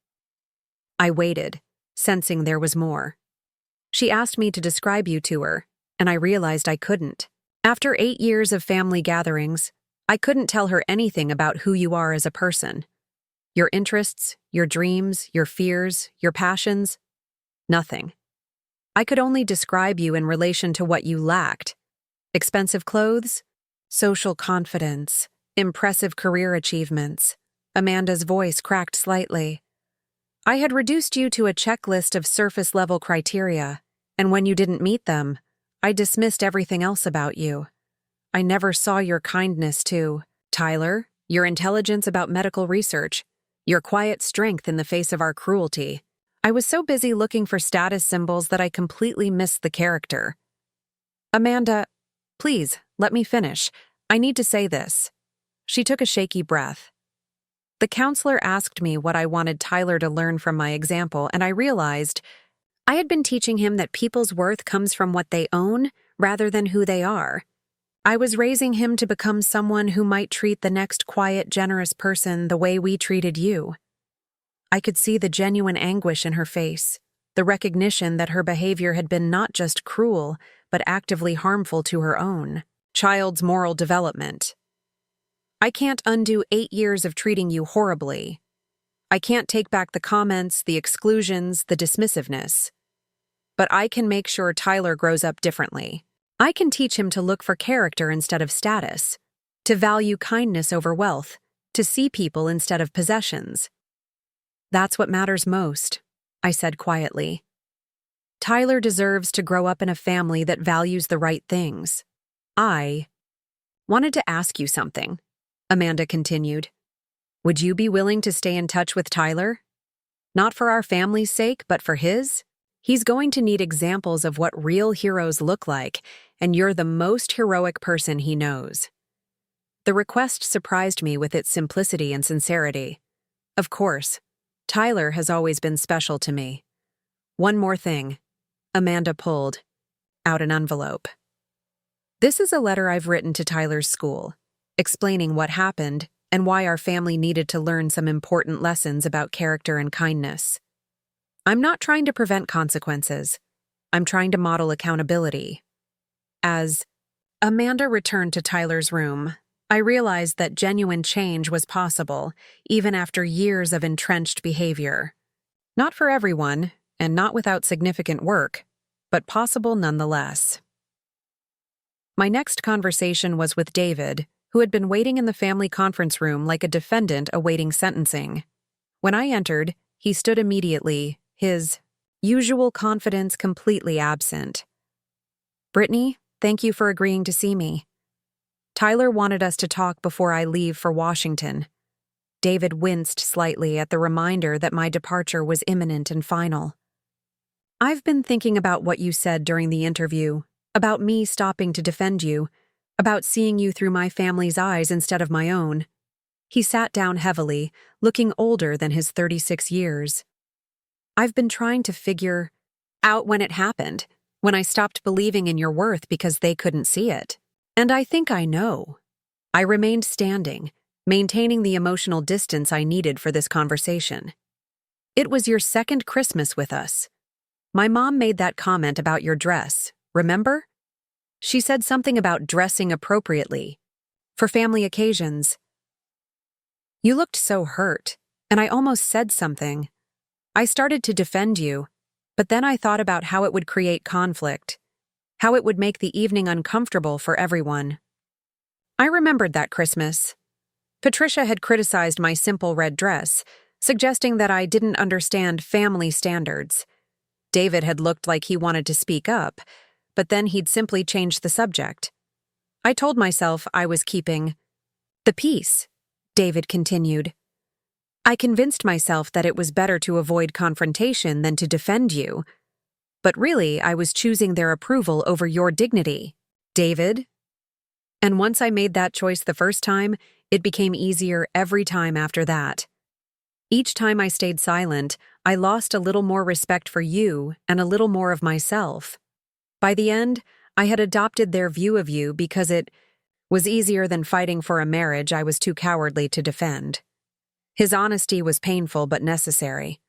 I waited, sensing there was more. She asked me to describe you to her, and I realized I couldn't. After 8 years of family gatherings, I couldn't tell her anything about who you are as a person. Your interests, your dreams, your fears, your passions, nothing. I could only describe you in relation to what you lacked. Expensive clothes, social confidence, impressive career achievements. Amanda's voice cracked slightly. I had reduced you to a checklist of surface-level criteria, and when you didn't meet them, I dismissed everything else about you. I never saw your kindness to Tyler, your intelligence about medical research, your quiet strength in the face of our cruelty. I was so busy looking for status symbols that I completely missed the character. Amanda, please, let me finish. I need to say this. She took a shaky breath. The counselor asked me what I wanted Tyler to learn from my example, and I realized I had been teaching him that people's worth comes from what they own rather than who they are. I was raising him to become someone who might treat the next quiet, generous person the way we treated you. I could see the genuine anguish in her face, the recognition that her behavior had been not just cruel, but actively harmful to her own child's moral development. I can't undo 8 years of treating you horribly. I can't take back the comments, the exclusions, the dismissiveness. But I can make sure Tyler grows up differently. I can teach him to look for character instead of status, to value kindness over wealth, to see people instead of possessions. That's what matters most, I said quietly. Tyler deserves to grow up in a family that values the right things. I wanted to ask you something, Amanda continued. Would you be willing to stay in touch with Tyler? Not for our family's sake, but for his? He's going to need examples of what real heroes look like, and you're the most heroic person he knows. The request surprised me with its simplicity and sincerity. Of course, Tyler has always been special to me. One more thing. Amanda pulled out an envelope. This is a letter I've written to Tyler's school, explaining what happened and why our family needed to learn some important lessons about character and kindness. I'm not trying to prevent consequences. I'm trying to model accountability. As Amanda returned to Tyler's room, I realized that genuine change was possible, even after years of entrenched behavior. Not for everyone, and not without significant work, but possible nonetheless. My next conversation was with David, who had been waiting in the family conference room like a defendant awaiting sentencing. When I entered, he stood immediately, his usual confidence completely absent. Brittany, thank you for agreeing to see me. Tyler wanted us to talk before I leave for Washington. David winced slightly at the reminder that my departure was imminent and final. I've been thinking about what you said during the interview, about me stopping to defend you, about seeing you through my family's eyes instead of my own. He sat down heavily, looking older than his 36 years. I've been trying to figure out when it happened, when I stopped believing in your worth because they couldn't see it. And I think I know. I remained standing, maintaining the emotional distance I needed for this conversation. It was your second Christmas with us. My mom made that comment about your dress, remember? She said something about dressing appropriately, for family occasions. You looked so hurt, and I almost said something. I started to defend you, but then I thought about how it would create conflict, how it would make the evening uncomfortable for everyone. I remembered that Christmas. Patricia had criticized my simple red dress, suggesting that I didn't understand family standards. David had looked like he wanted to speak up, but then he'd simply changed the subject. I told myself I was keeping the peace, David continued. I convinced myself that it was better to avoid confrontation than to defend you. But really, I was choosing their approval over your dignity, David. And once I made that choice the first time, it became easier every time after that. Each time I stayed silent, I lost a little more respect for you and a little more of myself. By the end, I had adopted their view of you because it was easier than fighting for a marriage I was too cowardly to defend. His honesty was painful but necessary.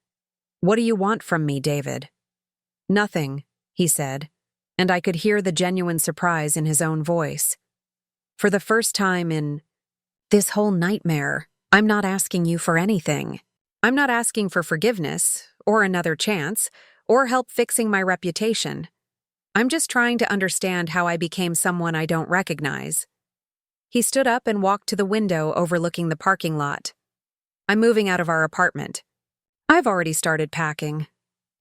What do you want from me, David? Nothing, he said. and I could hear the genuine surprise in his own voice. For the first time in this whole nightmare, I'm not asking you for anything. I'm not asking for forgiveness, or another chance, or help fixing my reputation. I'm just trying to understand how I became someone I don't recognize. He stood up and walked to the window overlooking the parking lot. I'm moving out of our apartment. I've already started packing.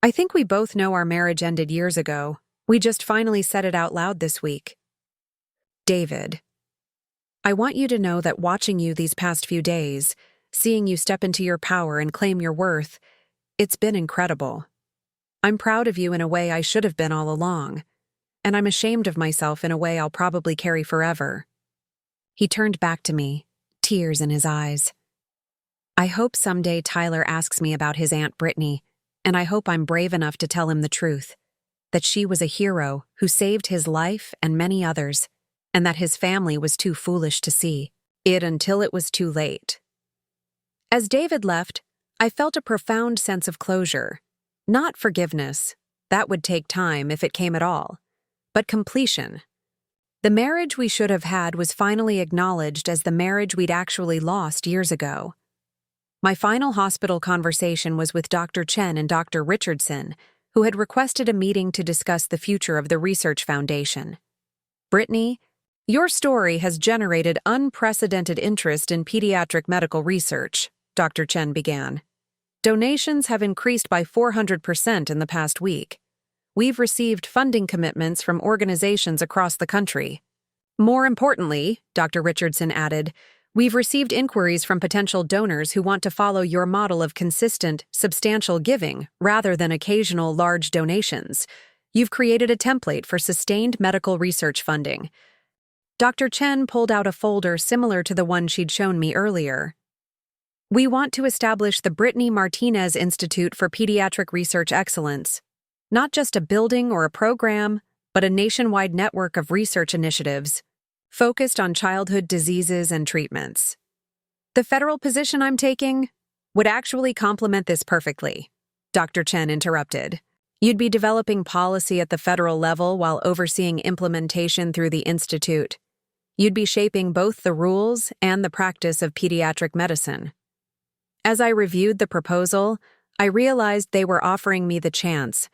I think we both know our marriage ended years ago. We just finally said it out loud this week. David, I want you to know that watching you these past few days, seeing you step into your power and claim your worth, it's been incredible. I'm proud of you in a way I should have been all along, and I'm ashamed of myself in a way I'll probably carry forever. He turned back to me, tears in his eyes. I hope someday Tyler asks me about his Aunt Brittany, and I hope I'm brave enough to tell him the truth, that she was a hero who saved his life and many others, and that his family was too foolish to see it until it was too late. As David left, I felt a profound sense of closure. Not forgiveness, that would take time if it came at all, but completion. The marriage we should have had was finally acknowledged as the marriage we'd actually lost years ago. My final hospital conversation was with Dr. Chen and Dr. Richardson, who had requested a meeting to discuss the future of the research foundation. Brittany, your story has generated unprecedented interest in pediatric medical research, Dr. Chen began. Donations have increased by 400% in the past week. We've received funding commitments from organizations across the country. More importantly, Dr. Richardson added, we've received inquiries from potential donors who want to follow your model of consistent, substantial giving rather than occasional large donations. You've created a template for sustained medical research funding. Dr. Chen pulled out a folder similar to the one she'd shown me earlier. We want to establish the Brittany Martinez Institute for Pediatric Research Excellence. Not just a building or a program, but a nationwide network of research initiatives focused on childhood diseases and treatments. The federal position I'm taking would actually complement this perfectly, Dr. Chen interrupted. You'd be developing policy at the federal level while overseeing implementation through the institute. You'd be shaping both the rules and the practice of pediatric medicine. As I reviewed the proposal, I realized they were offering me the chance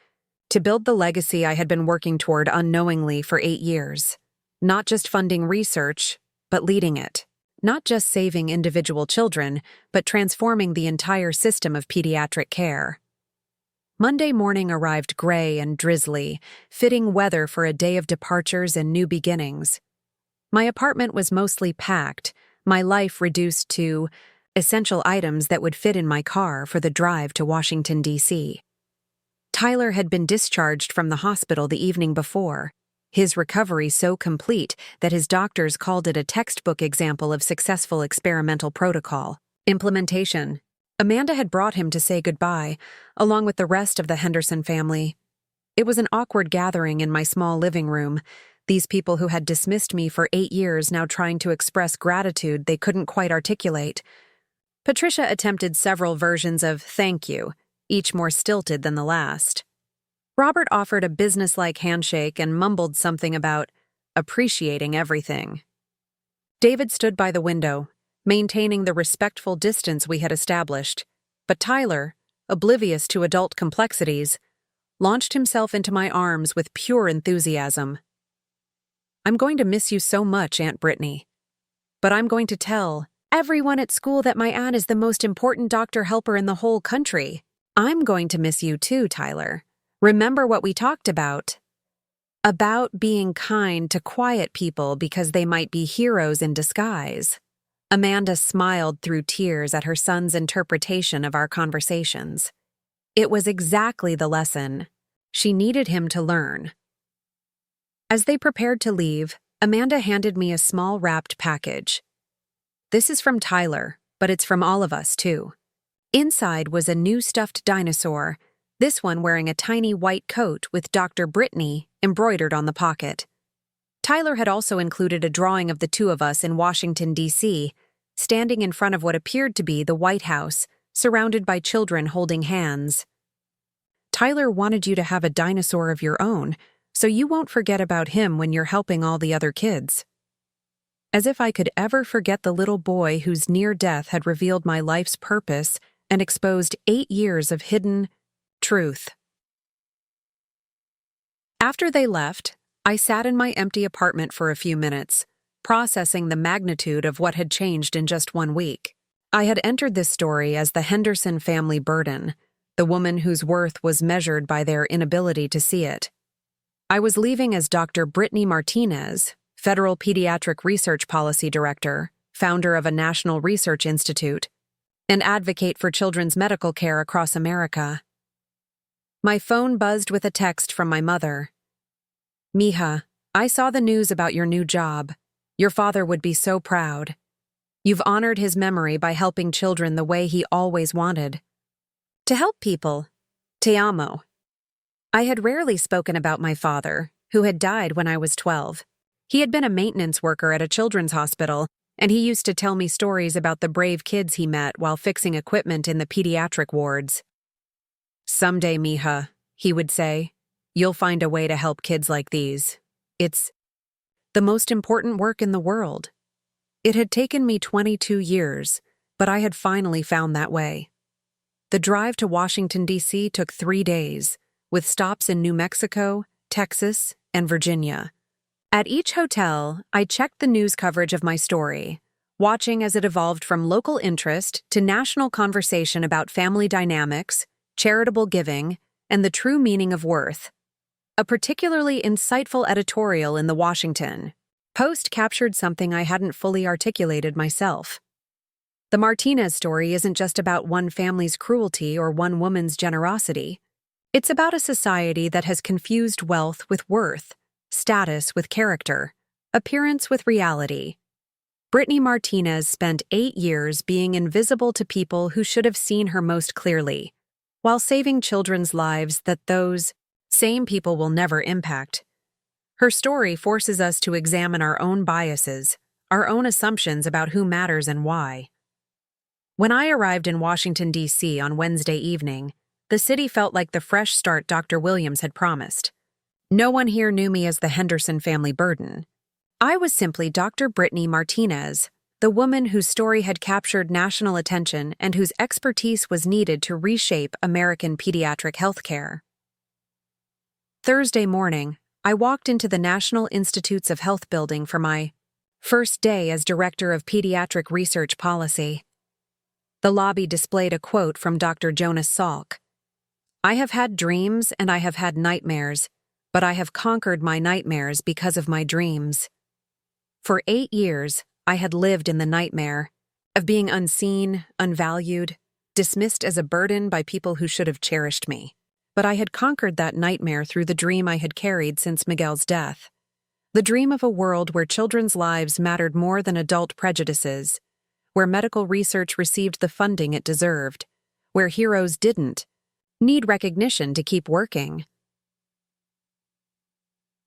to build the legacy I had been working toward unknowingly for 8 years. Not just funding research, but leading it. Not just saving individual children, but transforming the entire system of pediatric care. Monday morning arrived gray and drizzly, fitting weather for a day of departures and new beginnings. My apartment was mostly packed, my life reduced to essential items that would fit in my car for the drive to Washington, D.C. Tyler had been discharged from the hospital the evening before, his recovery so complete that his doctors called it a textbook example of successful experimental protocol implementation. Amanda had brought him to say goodbye, along with the rest of the Henderson family. It was an awkward gathering in my small living room, these people who had dismissed me for 8 years now trying to express gratitude they couldn't quite articulate. Patricia attempted several versions of thank you, each more stilted than the last. Robert offered a businesslike handshake and mumbled something about appreciating everything. David stood by the window, maintaining the respectful distance we had established, but Tyler, oblivious to adult complexities, launched himself into my arms with pure enthusiasm. I'm going to miss you so much, Aunt Brittany. But I'm going to tell everyone at school that my aunt is the most important doctor helper in the whole country. I'm going to miss you too, Tyler. Remember what we talked about? About being kind to quiet people because they might be heroes in disguise. Amanda smiled through tears at her son's interpretation of our conversations. It was exactly the lesson she needed him to learn. As they prepared to leave, Amanda handed me a small wrapped package. This is from Tyler, but it's from all of us too. Inside was a new stuffed dinosaur, this one wearing a tiny white coat with Dr. Brittany embroidered on the pocket. Tyler had also included a drawing of the two of us in Washington, D.C., standing in front of what appeared to be the White House, surrounded by children holding hands. Tyler wanted you to have a dinosaur of your own, so you won't forget about him when you're helping all the other kids. As if I could ever forget the little boy whose near death had revealed my life's purpose and exposed 8 years of hidden truth. After they left, I sat in my empty apartment for a few minutes, processing the magnitude of what had changed in just 1 week. I had entered this story as the Henderson family burden, the woman whose worth was measured by their inability to see it. I was leaving as Dr. Brittany Martinez, Federal Pediatric Research Policy Director, founder of a national research institute, and advocate for children's medical care across America. My phone buzzed with a text from my mother. "Mija, I saw the news about your new job. Your father would be so proud. You've honored his memory by helping children the way he always wanted. To help people. Te amo." I had rarely spoken about my father, who had died when I was 12. He had been a maintenance worker at a children's hospital, and he used to tell me stories about the brave kids he met while fixing equipment in the pediatric wards. "Someday, Mija," he would say, "you'll find a way to help kids like these. It's the most important work in the world." It had taken me 22 years, but I had finally found that way. The drive to Washington, D.C. took 3 days, with stops in New Mexico, Texas, and Virginia. At each hotel, I checked the news coverage of my story, watching as it evolved from local interest to national conversation about family dynamics, charitable giving, and the true meaning of worth. A particularly insightful editorial in the Washington Post captured something I hadn't fully articulated myself. The Martinez story isn't just about one family's cruelty or one woman's generosity. It's about a society that has confused wealth with worth, status with character, appearance with reality. Brittany Martinez spent 8 years being invisible to people who should have seen her most clearly, while saving children's lives that those same people will never impact. Her story forces us to examine our own biases, our own assumptions about who matters and why. When I arrived in Washington, D.C. on Wednesday evening, the city felt like the fresh start Dr. Williams had promised. No one here knew me as the Henderson family burden. I was simply Dr. Brittany Martinez, the woman whose story had captured national attention and whose expertise was needed to reshape American pediatric healthcare. Thursday morning, I walked into the National Institutes of Health building for my first day as Director of Pediatric Research Policy. The lobby displayed a quote from Dr. Jonas Salk. "I have had dreams and I have had nightmares, but I have conquered my nightmares because of my dreams." For 8 years, I had lived in the nightmare of being unseen, unvalued, dismissed as a burden by people who should have cherished me. But I had conquered that nightmare through the dream I had carried since Miguel's death. The dream of a world where children's lives mattered more than adult prejudices, where medical research received the funding it deserved, where heroes didn't need recognition to keep working.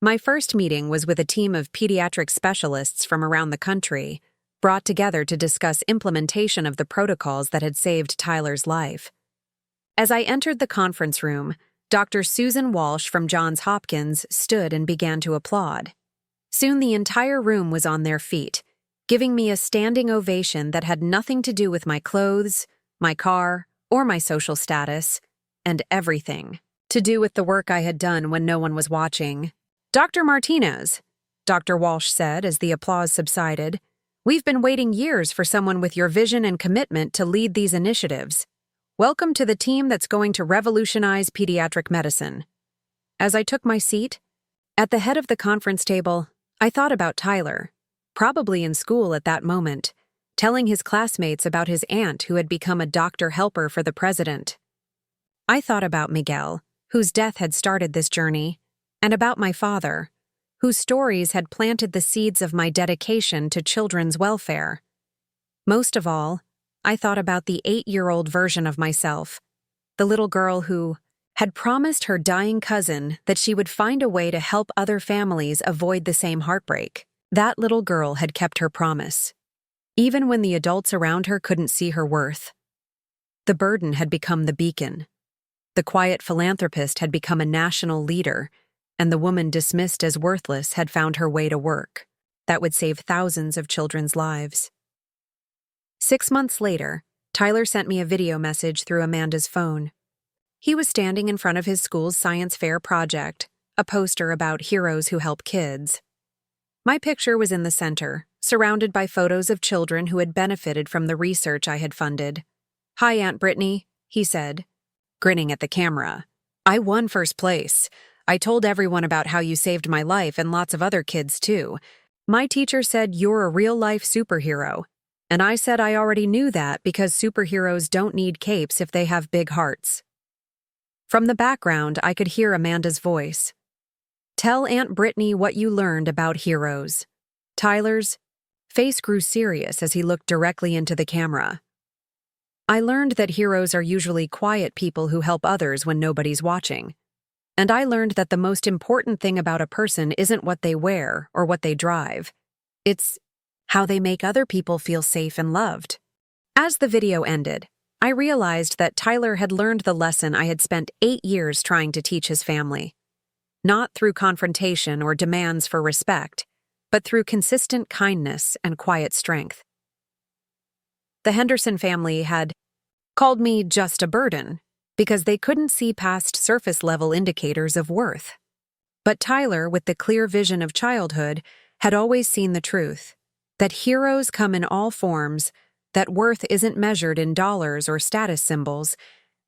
My first meeting was with a team of pediatric specialists from around the country, brought together to discuss implementation of the protocols that had saved Tyler's life. As I entered the conference room, Dr. Susan Walsh from Johns Hopkins stood and began to applaud. Soon the entire room was on their feet, giving me a standing ovation that had nothing to do with my clothes, my car, or my social status, and everything to do with the work I had done when no one was watching. "Dr. Martinez," Dr. Walsh said as the applause subsided, "we've been waiting years for someone with your vision and commitment to lead these initiatives. Welcome to the team that's going to revolutionize pediatric medicine." As I took my seat, at the head of the conference table, I thought about Tyler, probably in school at that moment, telling his classmates about his aunt who had become a doctor helper for the president. I thought about Miguel, whose death had started this journey, and about my father, whose stories had planted the seeds of my dedication to children's welfare. Most of all, I thought about the 8-year-old version of myself, the little girl who had promised her dying cousin that she would find a way to help other families avoid the same heartbreak. That little girl had kept her promise, even when the adults around her couldn't see her worth. The burden had become the beacon. The quiet philanthropist had become a national leader, and the woman dismissed as worthless had found her way to work. That would save thousands of children's lives. 6 months later, Tyler sent me a video message through Amanda's phone. He was standing in front of his school's science fair project, a poster about heroes who help kids. My picture was in the center, surrounded by photos of children who had benefited from the research I had funded. "Hi, Aunt Brittany," he said, grinning at the camera. "I won first place. I told everyone about how you saved my life and lots of other kids, too. My teacher said you're a real-life superhero. And I said I already knew that because superheroes don't need capes if they have big hearts." From the background, I could hear Amanda's voice. "Tell Aunt Brittany what you learned about heroes." Tyler's face grew serious as he looked directly into the camera. "I learned that heroes are usually quiet people who help others when nobody's watching. And I learned that the most important thing about a person isn't what they wear or what they drive. It's how they make other people feel safe and loved." As the video ended, I realized that Tyler had learned the lesson I had spent 8 years trying to teach his family. Not through confrontation or demands for respect, but through consistent kindness and quiet strength. The Henderson family had called me just a burden because they couldn't see past surface-level indicators of worth. But Tyler, with the clear vision of childhood, had always seen the truth, that heroes come in all forms, that worth isn't measured in dollars or status symbols,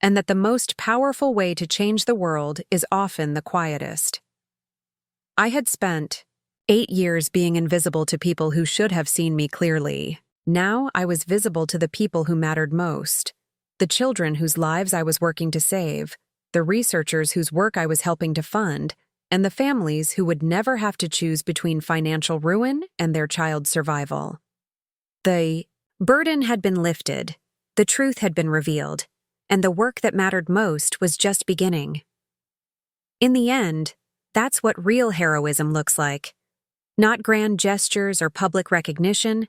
and that the most powerful way to change the world is often the quietest. I had spent 8 years being invisible to people who should have seen me clearly. Now I was visible to the people who mattered most, the children whose lives I was working to save, the researchers whose work I was helping to fund, and the families who would never have to choose between financial ruin and their child's survival. The burden had been lifted, the truth had been revealed, and the work that mattered most was just beginning. In the end, that's what real heroism looks like. Not grand gestures or public recognition,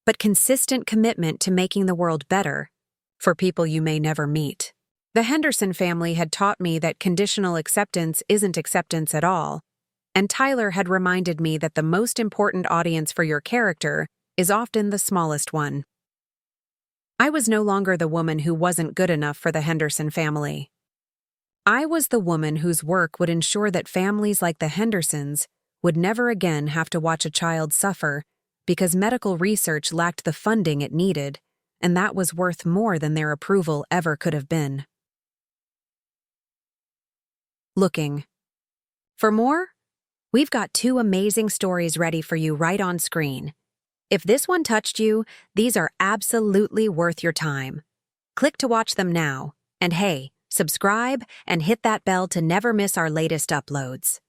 but consistent commitment to making the world better for people you may never meet. The Henderson family had taught me that conditional acceptance isn't acceptance at all, and Tyler had reminded me that the most important audience for your character is often the smallest one. I was no longer the woman who wasn't good enough for the Henderson family. I was the woman whose work would ensure that families like the Hendersons would never again have to watch a child suffer because medical research lacked the funding it needed, and that was worth more than their approval ever could have been. Looking. For more? We've got 2 amazing stories ready for you right on screen. If this one touched you, these are absolutely worth your time. Click to watch them now, and hey, subscribe and hit that bell to never miss our latest uploads.